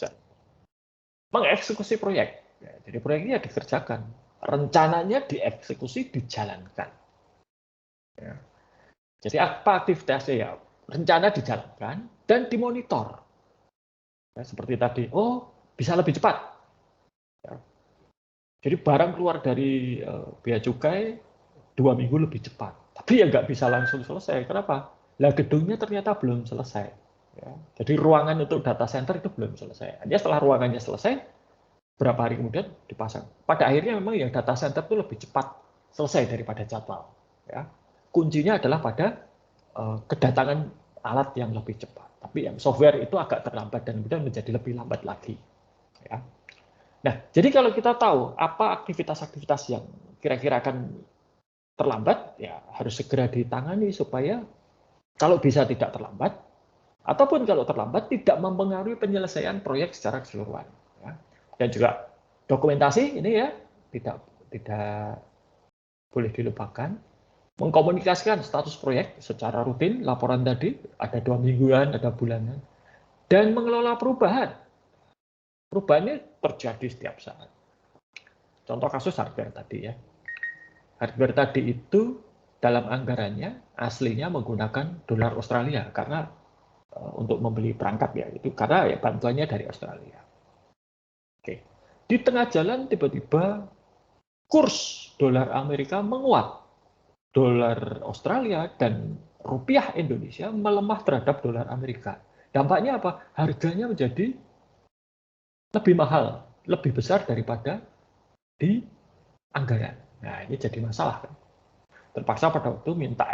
Mengeksekusi proyek. Ya, jadi proyeknya dikerjakan. Rencananya dieksekusi, dijalankan. Ya. Jadi apa aktivitasnya ya? Rencana dijalankan dan dimonitor. Ya, seperti tadi, bisa lebih cepat. Ya. Jadi barang keluar dari bea cukai 2 minggu lebih cepat. Tapi ya nggak bisa langsung selesai. Kenapa? Lah gedungnya ternyata belum selesai. Ya. Jadi ruangan untuk data center itu belum selesai. Hanya setelah ruangannya selesai, berapa hari kemudian dipasang. Pada akhirnya memang yang data center itu lebih cepat selesai daripada jadwal. Ya. Kuncinya adalah pada kedatangan alat yang lebih cepat. Tapi yang software itu agak terlambat dan kemudian menjadi lebih lambat lagi. Ya. Nah, jadi kalau kita tahu apa aktivitas-aktivitas yang kira-kira akan terlambat, ya harus segera ditangani supaya kalau bisa tidak terlambat, ataupun kalau terlambat tidak mempengaruhi penyelesaian proyek secara keseluruhan. Ya. Dan juga dokumentasi ini ya tidak boleh dilupakan. Mengkomunikasikan status proyek secara rutin, laporan tadi ada 2 mingguan, ada bulanan, dan mengelola perubahan. Perubahan ini terjadi setiap saat. Contoh kasus hardware tadi ya. Hardware tadi itu dalam anggarannya aslinya menggunakan dolar Australia karena untuk membeli perangkat ya itu karena ya bantuannya dari Australia. Oke. Di tengah jalan tiba-tiba kurs dolar Amerika menguat. Dolar Australia dan rupiah Indonesia melemah terhadap dolar Amerika. Dampaknya apa? Harganya menjadi lebih mahal, lebih besar daripada di anggaran. Nah, ini jadi masalah kan. Terpaksa pada waktu minta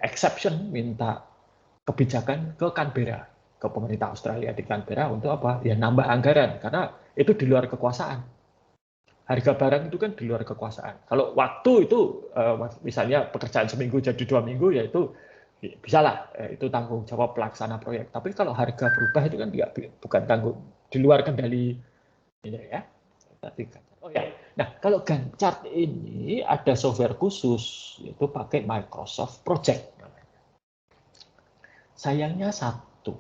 exception, minta kebijakan ke Canberra, ke pemerintah Australia di Canberra untuk apa? Ya nambah anggaran karena itu di luar kekuasaan. Harga barang itu kan di luar kekuasaan. Kalau waktu itu misalnya pekerjaan seminggu jadi 2 minggu ya itu bisalah itu tanggung jawab pelaksana proyek. Tapi kalau harga berubah itu kan bukan tanggung di luar kendali ini ya. Oh ya. Nah, kalau Gantt chart ini ada software khusus yaitu pakai Microsoft Project. Sayangnya satu,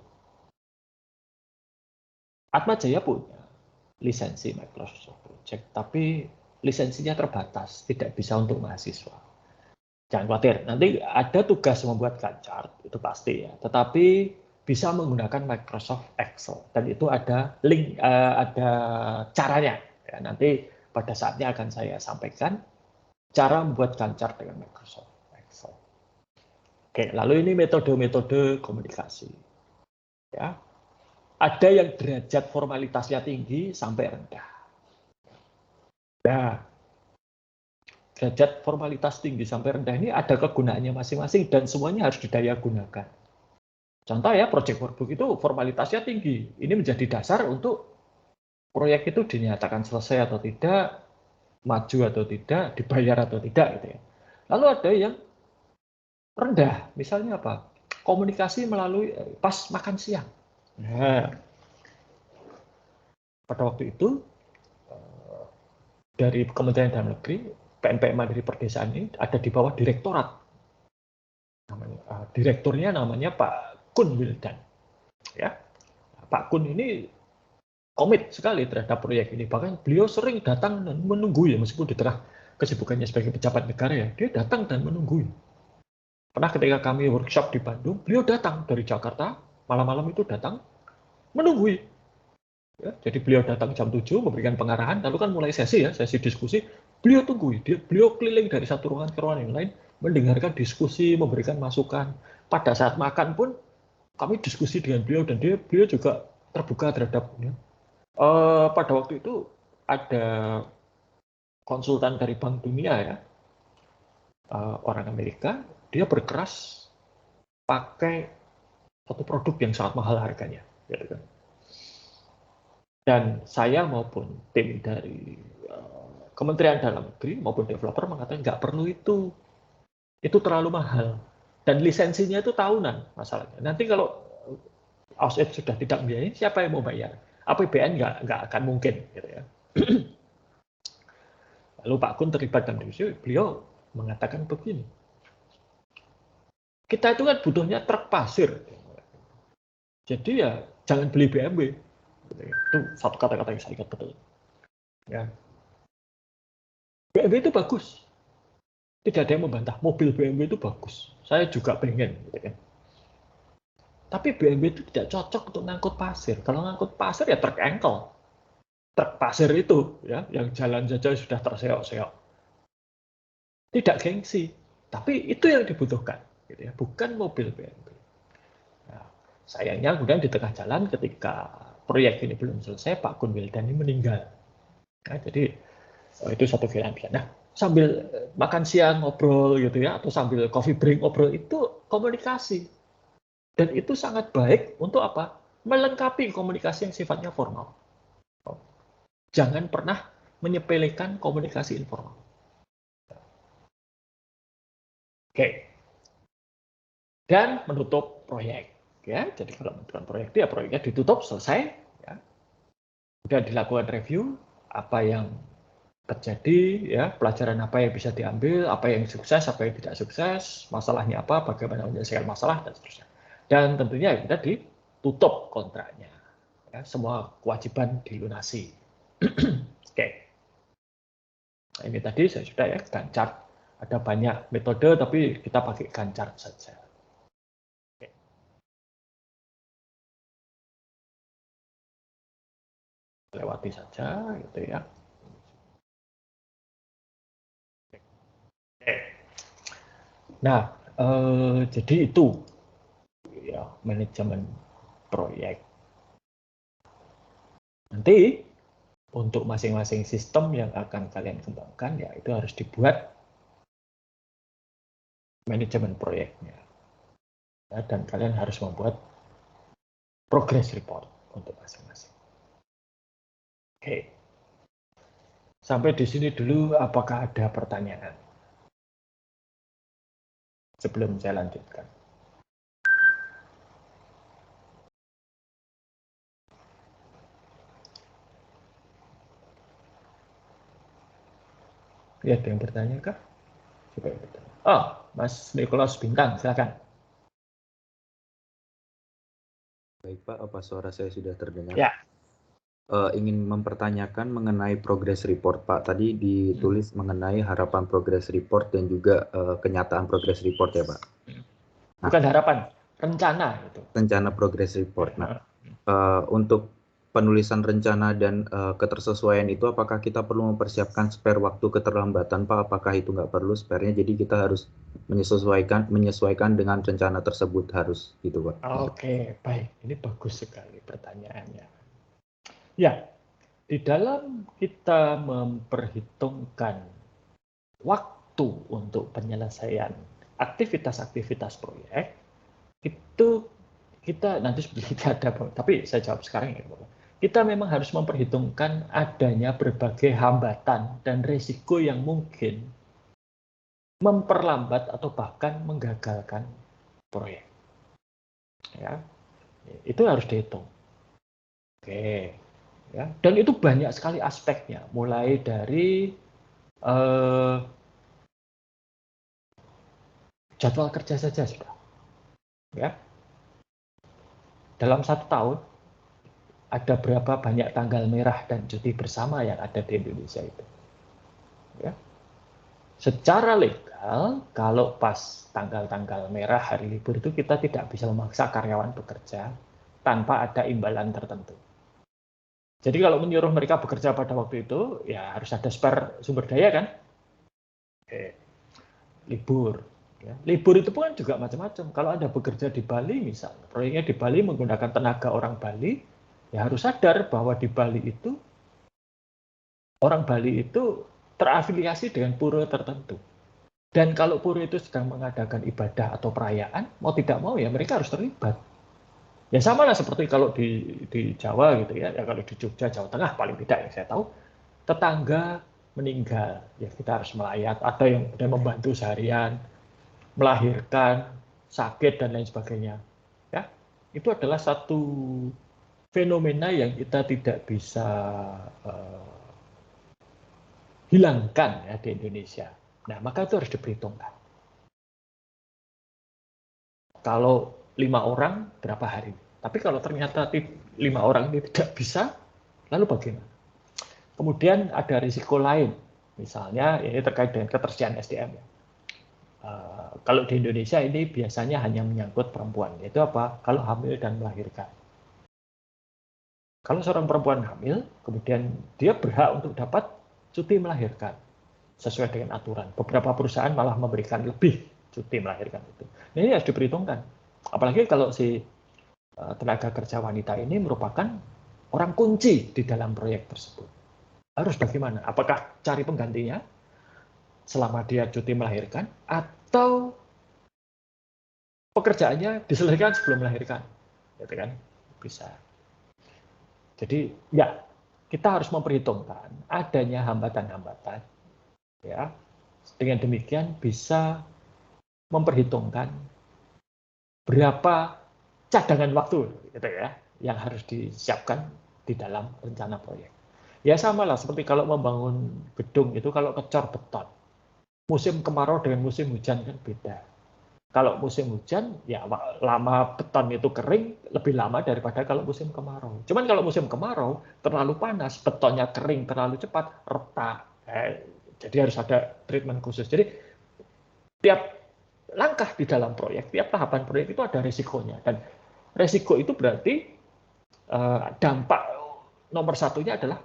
Atma Jaya punya lisensi Microsoft Project, tapi lisensinya terbatas, tidak bisa untuk mahasiswa. Jangan khawatir, nanti ada tugas membuat Gantt itu pasti ya. Tetapi bisa menggunakan Microsoft Excel dan itu ada link, ada caranya. Ya, nanti pada saatnya akan saya sampaikan cara membuat Gantt dengan Microsoft Excel. Oke, lalu ini metode-metode komunikasi. Ya, ada yang derajat formalitasnya tinggi sampai rendah. Nah, derajat formalitas tinggi sampai rendah ini ada kegunaannya masing-masing dan semuanya harus didaya gunakan. Contoh ya, project workbook itu formalitasnya tinggi. Ini menjadi dasar untuk proyek itu dinyatakan selesai atau tidak, maju atau tidak, dibayar atau tidak gitu ya. Lalu ada yang rendah, misalnya apa? Komunikasi melalui pas makan siang. Nah, pada waktu itu dari Kementerian Dalam Negeri, PNPM dari Perdesaan ini ada di bawah direktorat. Direkturnya namanya Pak Kun Wildan. Ya, Pak Kun ini komit sekali terhadap proyek ini. Bahkan beliau sering datang dan menunggu ya, meskipun di tengah kesibukannya sebagai pejabat negara ya, dia datang dan menunggu. Pernah ketika kami workshop di Bandung, beliau datang dari Jakarta, malam-malam itu datang menunggu. Ya, jadi beliau datang jam 7 memberikan pengarahan, lalu kan mulai sesi ya, sesi diskusi. Beliau tunggu, beliau keliling dari satu ruangan ke ruangan yang lain, mendengarkan diskusi, memberikan masukan. Pada saat makan pun kami diskusi dengan beliau dan beliau juga terbuka terhadapnya. Pada waktu itu ada konsultan dari Bank Dunia ya, orang Amerika, dia berkeras pakai satu produk yang sangat mahal harganya. Gitu kan. Dan saya maupun tim dari Kementerian Dalam Negeri maupun developer mengatakan nggak perlu itu terlalu mahal. Dan lisensinya itu tahunan masalahnya. Nanti kalau OSIP sudah tidak membiayai, siapa yang mau bayar? APBN nggak akan mungkin. Gitu ya. Lalu Pak Kun terlibat dalam diskusi, beliau mengatakan begini, kita itu kan butuhnya truk pasir. Jadi ya jangan beli BMW. Itu satu kata-kata yang saya ingat betul. Ya. BMW itu bagus. Tidak ada yang membantah. Mobil BMW itu bagus. Saya juga pengen. Gitu kan. Tapi BMW itu tidak cocok untuk ngangkut pasir. Kalau ngangkut pasir ya truk engkel. Truk pasir itu ya, yang jalan saja sudah terseok-seok. Tidak gengsi. Tapi itu yang dibutuhkan. Gitu ya. Bukan mobil BMW. Nah, sayangnya kemudian di tengah jalan ketika proyek ini belum selesai, Pak Kun Wildan ini meninggal. Nah, jadi itu satu kehilangan. Nah, sambil makan siang ngobrol gitu ya, atau sambil coffee break ngobrol, itu komunikasi. Dan itu sangat baik untuk apa? Melengkapi komunikasi yang sifatnya formal. Jangan pernah menyepelekan komunikasi informal. Oke. Dan menutup proyek. Ya, jadi kalau menutup proyek itu ya proyeknya ditutup, selesai. Ya. Kemudian dilakukan review, apa yang terjadi, ya pelajaran apa yang bisa diambil, apa yang sukses, apa yang tidak sukses, masalahnya apa, bagaimana menyelesaikan masalah dan seterusnya. Dan tentunya kita ditutup kontraknya, ya, semua kewajiban dilunasi. Oke, nah, ini tadi saya sudah ya Gantt chart. Ada banyak metode, tapi kita pakai Gantt chart saja. Oke. Lewati saja, gitu ya. Oke. Nah, jadi itu ya manajemen proyek. Nanti untuk masing-masing sistem yang akan kalian kembangkan, ya itu harus dibuat manajemen proyeknya. Ya, dan kalian harus membuat progress report untuk masing-masing. Oke. Sampai di sini dulu, apakah ada pertanyaan? Sebelum saya lanjutkan. Ya, ada yang bertanya kah? Coba yang bertanya. Oh, Mas Nicholas Bintang, silakan.
Baik Pak, apa suara saya sudah terdengar?
Ya,
ingin mempertanyakan mengenai progress report, Pak. Tadi ditulis mengenai harapan progress report dan juga kenyataan progress report ya, Pak.
Bukan harapan, rencana itu.
Rencana progress report. Nah, untuk penulisan rencana dan ketersesuaian itu, apakah kita perlu mempersiapkan spare waktu keterlambatan, Pak? Apakah itu nggak perlu spare-nya? Jadi kita harus menyesuaikan dengan rencana tersebut harus gitu, Pak.
Oke, baik. Ini bagus sekali pertanyaannya. Ya, di dalam kita memperhitungkan waktu untuk penyelesaian aktivitas-aktivitas proyek, itu kita nanti sebenarnya ada, tapi saya jawab sekarang ya, kita memang harus memperhitungkan adanya berbagai hambatan dan risiko yang mungkin memperlambat atau bahkan menggagalkan proyek. Ya, itu harus dihitung. Oke, ya, dan itu banyak sekali aspeknya, mulai dari jadwal kerja saja sudah. Ya, dalam 1 tahun ada berapa banyak tanggal merah dan cuti bersama yang ada di Indonesia itu. Ya. Secara legal, kalau pas tanggal-tanggal merah hari libur itu kita tidak bisa memaksa karyawan bekerja tanpa ada imbalan tertentu. Jadi kalau menyuruh mereka bekerja pada waktu itu, ya harus ada spare sumber daya kan? Oke. Libur. Ya. Libur itu pun juga macam-macam. Kalau Anda bekerja di Bali misalnya, proyeknya di Bali menggunakan tenaga orang Bali, ya harus sadar bahwa di Bali itu, orang Bali itu terafiliasi dengan pura tertentu. Dan kalau pura itu sedang mengadakan ibadah atau perayaan, mau tidak mau ya mereka harus terlibat. Ya sama lah seperti kalau di Jawa gitu ya, ya kalau di Jogja, Jawa Tengah paling tidak yang saya tahu, tetangga meninggal, ya kita harus melayat, ada yang membantu seharian, melahirkan, sakit dan lain sebagainya. Ya, itu adalah satu fenomena yang kita tidak bisa hilangkan ya di Indonesia. Nah, maka itu harus diperhitungkan. Kalau 5 orang berapa hari? Tapi kalau ternyata 5 orang ini tidak bisa, lalu bagaimana? Kemudian ada risiko lain, misalnya ini terkait dengan ketersediaan SDM. Kalau di Indonesia ini biasanya hanya menyangkut perempuan, yaitu apa? Kalau hamil dan melahirkan. Kalau seorang perempuan hamil, kemudian dia berhak untuk dapat cuti melahirkan sesuai dengan aturan. Beberapa perusahaan malah memberikan lebih cuti melahirkan itu. Nah, ini harus diperhitungkan. Apalagi kalau si tenaga kerja wanita ini merupakan orang kunci di dalam proyek tersebut. Harus bagaimana? Apakah cari penggantinya selama dia cuti melahirkan atau pekerjaannya diselesaikan sebelum melahirkan? Gitu kan? Bisa. Jadi ya, kita harus memperhitungkan adanya hambatan-hambatan. Ya, dengan demikian bisa memperhitungkan berapa cadangan waktu gitu ya yang harus disiapkan di dalam rencana proyek. Ya sama lah seperti kalau membangun gedung itu kalau kecor beton. Musim kemarau dengan musim hujan kan beda. Kalau musim hujan ya lama beton itu kering lebih lama daripada kalau musim kemarau. Cuman kalau musim kemarau terlalu panas, betonnya kering terlalu cepat, retak. Jadi harus ada treatment khusus. Jadi tiap langkah di dalam proyek, tiap tahapan proyek itu ada risikonya. Dan risiko itu berarti dampak nomor satunya adalah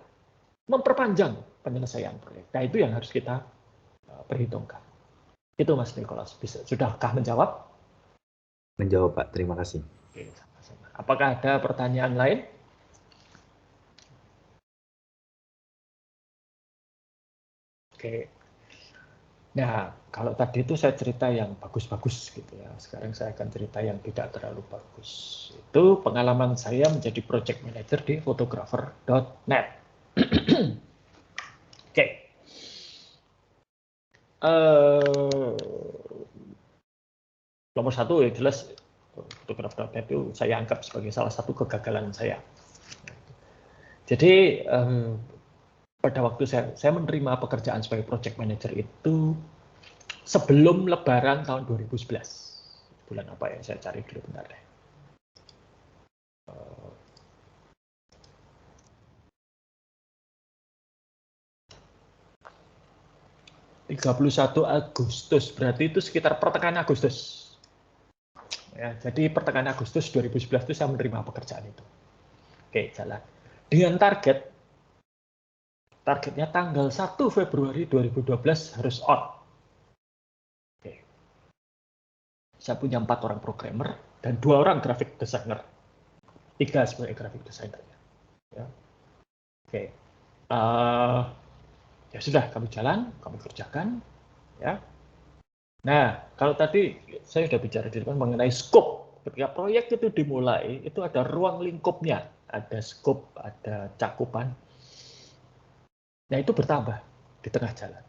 memperpanjang penyelesaian proyek. Nah itu yang harus kita perhitungkan. Itu Mas Nicholas. Sudahkah menjawab?
Menjawab Pak, terima kasih.
Oke, sama-sama. Apakah ada pertanyaan lain? Oke. Nah, kalau tadi itu saya cerita yang bagus-bagus gitu ya. Sekarang saya akan cerita yang tidak terlalu bagus. Itu pengalaman saya menjadi project manager di photographer.net. Oke. Nomor satu ya jelas photographer.net itu saya anggap sebagai salah satu kegagalan saya. Jadi pada waktu saya menerima pekerjaan sebagai project manager itu sebelum Lebaran tahun 2011. Bulan apa ya? Saya cari dulu bentar deh. 31 Agustus, berarti itu sekitar pertengahan Agustus. Ya, jadi pertengahan Agustus 2011 itu saya menerima pekerjaan itu. Oke, jalan. Dengan targetnya tanggal 1 Februari 2012 harus on. Oke. Saya punya 4 orang programmer dan 2 orang graphic designer. 3 sebagai graphic designer. Ya. Oke. Ya sudah, kami jalan, kami kerjakan. Ya. Nah, kalau tadi saya sudah bicara di depan mengenai scope. Ketika proyek itu dimulai, itu ada ruang lingkupnya. Ada scope, ada cakupan. Nah, itu bertambah di tengah jalan.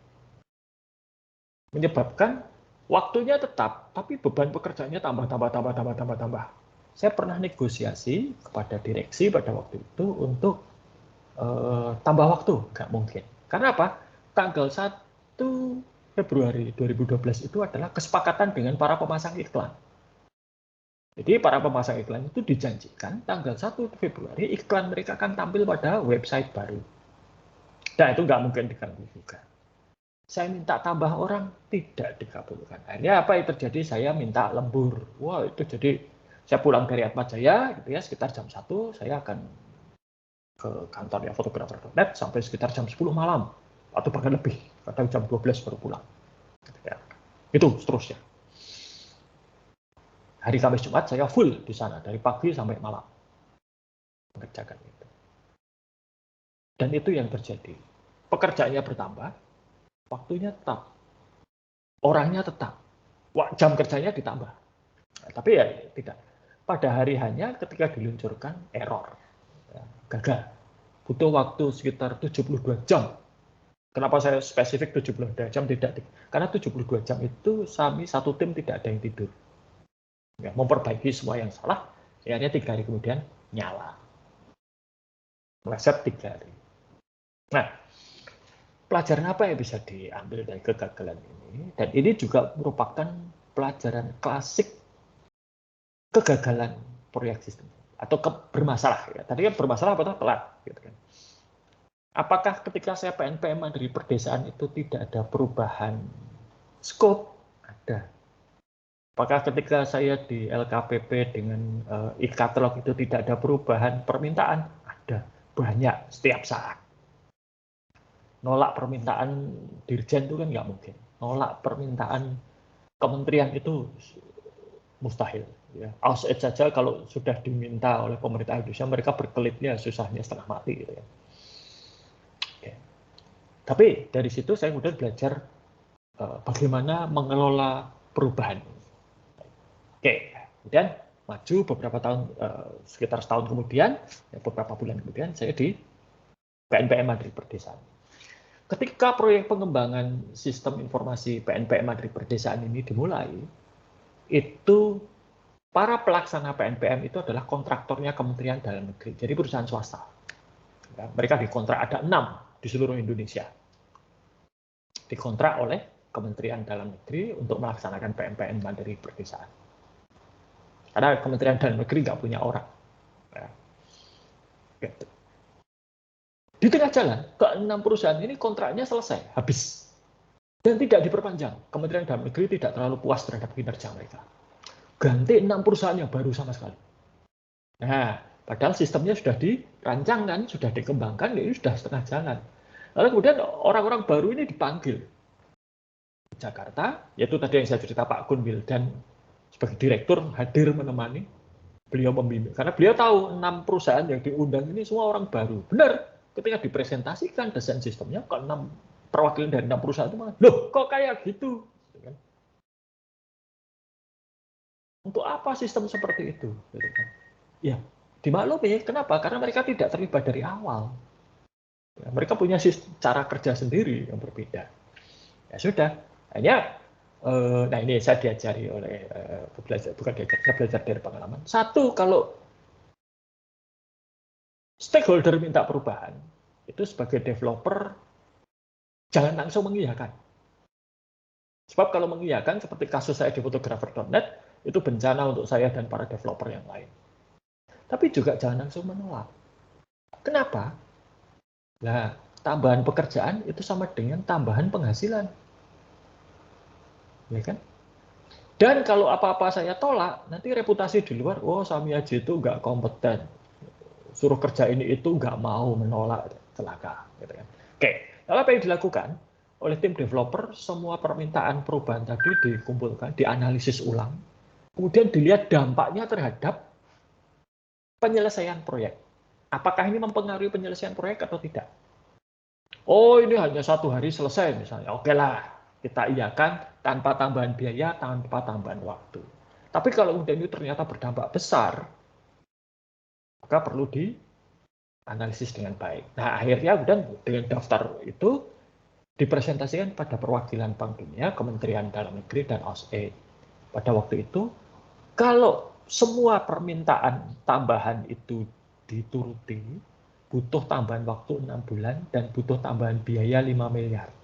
Menyebabkan waktunya tetap, tapi beban pekerjaannya tambah. Saya pernah negosiasi kepada direksi pada waktu itu untuk tambah waktu, nggak mungkin. Karena apa? Tanggal 1 Februari 2012 itu adalah kesepakatan dengan para pemasang iklan. Jadi para pemasang iklan itu dijanjikan tanggal 1 Februari iklan mereka akan tampil pada website baru. Nah, itu nggak mungkin diganggu juga. Saya minta tambah orang, tidak dikabulkan. Akhirnya apa yang terjadi? Saya minta lembur. Wah, itu jadi saya pulang dari Atmajaya, gitu ya, sekitar jam 1, saya akan ke kantornya fotografer.net sampai sekitar jam 10 malam. Atau bahkan lebih, kadang jam 12 baru pulang. Gitu ya. Itu seterusnya. Hari Kamis Jumat saya full di sana, dari pagi sampai malam. Mengerjakan itu. Dan itu yang terjadi. Pekerjaannya bertambah, waktunya tetap. Orangnya tetap. Jam kerjanya ditambah. Nah, tapi ya tidak. Pada hari hanya ketika diluncurkan error. Ya, gagal. Butuh waktu sekitar 72 jam. Kenapa saya spesifik 72 jam tidak? Karena 72 jam itu kami satu tim tidak ada yang tidur. Ya, memperbaiki semua yang salah, akhirnya 3 hari kemudian nyala. Meleset 3 hari. Nah, pelajaran apa yang bisa diambil dari kegagalan ini? Dan ini juga merupakan pelajaran klasik kegagalan proyek sistem atau bermasalah. Ya. Tadi kan bermasalah atau telat. Gitu kan. Apakah ketika saya PNPM dari perdesaan itu tidak ada perubahan scope? Ada. Apakah ketika saya di LKPP dengan e-katalog itu tidak ada perubahan permintaan? Ada. Banyak, setiap saat. Nolak permintaan dirjen itu kan nggak mungkin. Nolak permintaan kementerian itu mustahil. Ya. Outside saja kalau sudah diminta oleh pemerintah Indonesia, mereka berkelitnya susahnya setengah mati. Gitu ya. Oke. Tapi dari situ saya kemudian belajar bagaimana mengelola perubahan. Oke, kemudian maju beberapa tahun, sekitar setahun kemudian, beberapa bulan kemudian, saya di PNPM Mandiri Perdesaan. Ketika proyek pengembangan sistem informasi PNPM Mandiri Perdesaan ini dimulai, itu para pelaksana PNPM itu adalah kontraktornya Kementerian Dalam Negeri, jadi perusahaan swasta. Ya, mereka dikontrak ada 6 di seluruh Indonesia. Dikontrak oleh Kementerian Dalam Negeri untuk melaksanakan PNPM Mandiri Perdesaan. Karena Kementerian Dalam Negeri nggak punya orang. Ya. Gitu. Di tengah jalan, ke-6 perusahaan ini kontraknya selesai, habis. Dan tidak diperpanjang. Kementerian Dalam Negeri tidak terlalu puas terhadap kinerja mereka. Ganti 6 perusahaan yang baru sama sekali. Nah, padahal sistemnya sudah dirancang kan, sudah dikembangkan, ini sudah setengah jalan. Lalu kemudian orang-orang baru ini dipanggil. Jakarta, yaitu tadi yang saya cerita Pak Kun Wildan sebagai direktur hadir menemani, beliau membimbing. Karena beliau tahu 6 perusahaan yang diundang ini semua orang baru. Benar, ketika dipresentasikan desain sistemnya, ke 6 perwakilan dari 6 perusahaan itu malah, loh kok kayak gitu? Untuk apa sistem seperti itu? Ya, dimaklumi. Kenapa? Karena mereka tidak terlibat dari awal. Ya, mereka punya cara kerja sendiri yang berbeda. Ya sudah, hanya nah ini saya diajari oleh bukan diajar, saya belajar dari pengalaman. Satu, kalau stakeholder minta perubahan, itu sebagai developer jangan langsung mengiyakan. Sebab kalau mengiyakan, seperti kasus saya di fotografer.net, itu bencana untuk saya dan para developer yang lain. Tapi juga jangan langsung menolak. Kenapa? Nah, tambahan pekerjaan itu sama dengan tambahan penghasilan. ya kan? Dan kalau apa-apa saya tolak, nanti reputasi di luar, oh Samiaji itu nggak kompeten, suruh kerja ini itu nggak mau, menolak, celaka. Gitu kan. Oke, lalu apa yang dilakukan oleh tim developer? Semua permintaan perubahan tadi dikumpulkan, dianalisis ulang, kemudian dilihat dampaknya terhadap penyelesaian proyek. Apakah ini mempengaruhi penyelesaian proyek atau tidak? Oh, ini hanya 1 hari selesai misalnya. Oke lah, kita iakan tanpa tambahan biaya, tanpa tambahan waktu. Tapi kalau kemudian itu ternyata berdampak besar, maka perlu dianalisis dengan baik. Nah, akhirnya kemudian dengan daftar itu dipresentasikan pada perwakilan Bank Dunia, Kementerian Dalam Negeri, dan AusAid. Pada waktu itu, kalau semua permintaan tambahan itu dituruti, butuh tambahan waktu 6 bulan dan butuh tambahan biaya 5 miliar.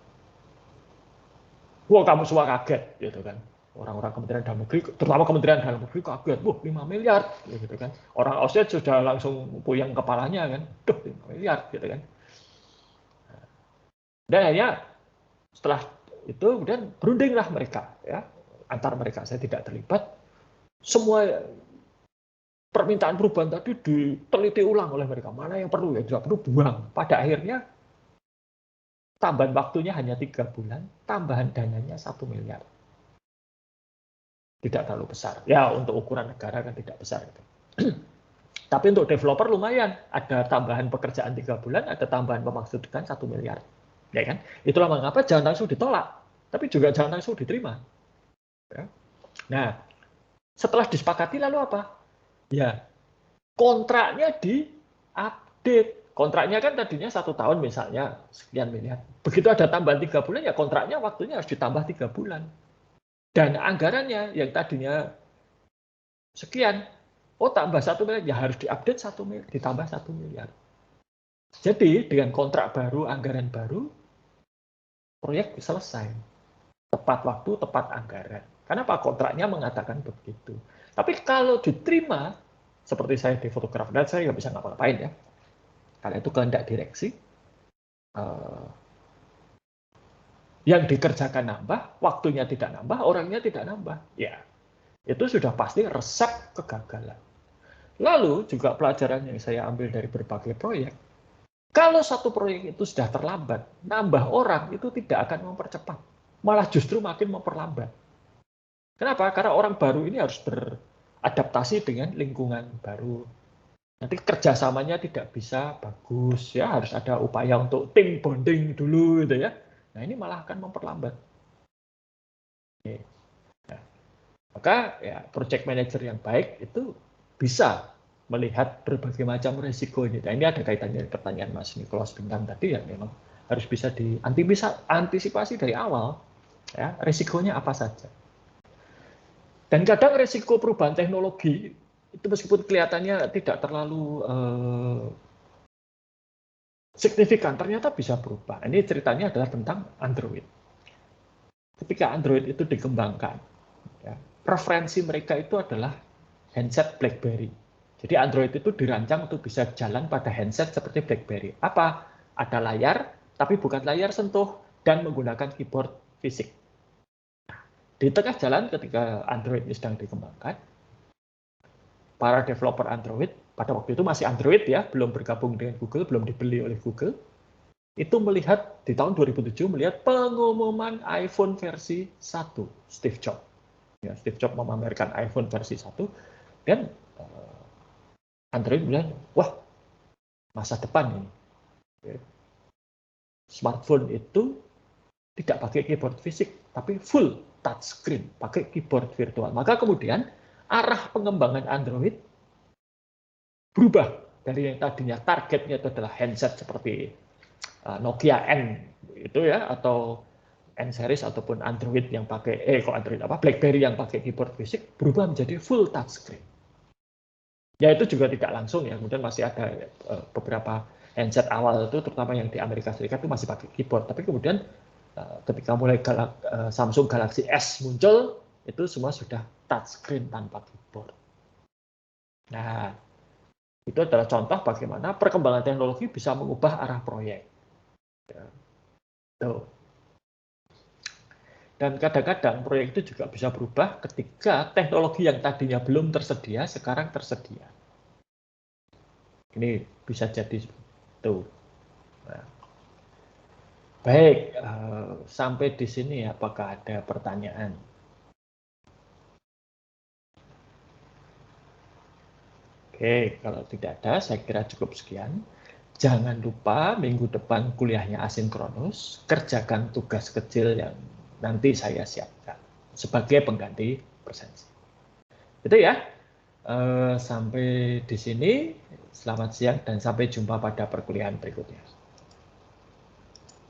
Wah, kamu semua kaget, gitu kan. Orang-orang Kementerian Dalam Negeri, terutama Kementerian Dalam Negeri kaget, wah 5 miliar, gitu kan. Orang Australia sudah langsung puyeng kepalanya kan, duh 5 miliar, gitu kan. Dan akhirnya setelah itu kemudian berundinglah mereka, ya, antar mereka, saya tidak terlibat. Semua permintaan perubahan tadi diteliti ulang oleh mereka, mana yang perlu, ya tidak perlu buang. Pada akhirnya tambahan waktunya hanya 3 bulan, tambahan dananya 1 miliar. Tidak terlalu besar. Ya, untuk ukuran negara kan tidak besar. Tapi untuk developer lumayan. Ada tambahan pekerjaan 3 bulan, ada tambahan pemaksudkan 1 miliar. Ya kan? Itulah mengapa jangan langsung ditolak. Tapi juga jangan langsung diterima. Ya. Nah, setelah disepakati lalu apa? Ya, kontraknya di-update. Kontraknya kan tadinya 1 tahun misalnya, sekian miliar. Begitu ada tambahan 3 bulan, ya kontraknya waktunya harus ditambah 3 bulan. Dan anggarannya yang tadinya sekian, oh tambah 1 miliar, ya harus diupdate 1 miliar, ditambah 1 miliar. Jadi dengan kontrak baru, anggaran baru, proyek selesai. Tepat waktu, tepat anggaran. Kenapa? Kontraknya mengatakan begitu. Tapi kalau diterima, seperti saya di fotografer, dan saya nggak bisa ngapa-ngapain ya. Karena itu kehendak direksi. Yang dikerjakan nambah, waktunya tidak nambah, orangnya tidak nambah. Ya, itu sudah pasti resep kegagalan. Lalu juga pelajaran yang saya ambil dari berbagai proyek, kalau satu proyek itu sudah terlambat, nambah orang itu tidak akan mempercepat, malah justru makin memperlambat. Kenapa? Karena orang baru ini harus beradaptasi dengan lingkungan baru. Nanti kerjasamanya tidak bisa bagus, ya harus ada upaya untuk team bonding dulu, gitu ya. Nah ini malah akan memperlambat. Oke. Nah, maka ya project manager yang baik itu bisa melihat berbagai macam resiko ini. Nah, ini ada kaitannya dengan pertanyaan Mas Nicholas Bintang tadi ya, memang harus bisa diantisipasi dari awal, ya resikonya apa saja. Dan kadang resiko perubahan teknologi itu meskipun kelihatannya tidak terlalu signifikan, ternyata bisa berubah. Ini ceritanya adalah tentang Android. Ketika Android itu dikembangkan, ya, preferensi mereka itu adalah handset BlackBerry. Jadi Android itu dirancang untuk bisa jalan pada handset seperti BlackBerry. Apa? Ada layar, tapi bukan layar sentuh, dan menggunakan keyboard fisik. Di tengah jalan ketika Android ini sedang dikembangkan, para developer Android, pada waktu itu masih Android ya, belum bergabung dengan Google, belum dibeli oleh Google, itu melihat, di tahun 2007, melihat pengumuman iPhone versi 1, Steve Jobs. Ya, Steve Jobs memamerkan iPhone versi 1, dan Android bilang, wah, masa depan ini. Smartphone itu tidak pakai keyboard fisik, tapi full touchscreen, pakai keyboard virtual. Maka kemudian arah pengembangan Android berubah dari yang tadinya targetnya itu adalah handset seperti Nokia N itu ya, atau N series ataupun Android yang pakai BlackBerry yang pakai keyboard fisik, berubah menjadi full touchscreen. Ya itu juga tidak langsung ya, kemudian masih ada beberapa handset awal itu, terutama yang di Amerika Serikat itu masih pakai keyboard, tapi kemudian ketika mulai Samsung Galaxy S muncul, itu semua sudah touchscreen tanpa keyboard. Nah, itu adalah contoh bagaimana perkembangan teknologi bisa mengubah arah proyek. Ya. Tuh. Dan kadang-kadang proyek itu juga bisa berubah ketika teknologi yang tadinya belum tersedia, sekarang tersedia. Ini bisa jadi itu. Nah, baik, sampai di sini apakah ada pertanyaan? Oke, kalau tidak ada, saya kira cukup sekian. Jangan lupa minggu depan kuliahnya asinkronus, kerjakan tugas kecil yang nanti saya siapkan sebagai pengganti presensi. Itu ya, sampai di sini, selamat siang dan sampai jumpa pada perkuliahan berikutnya.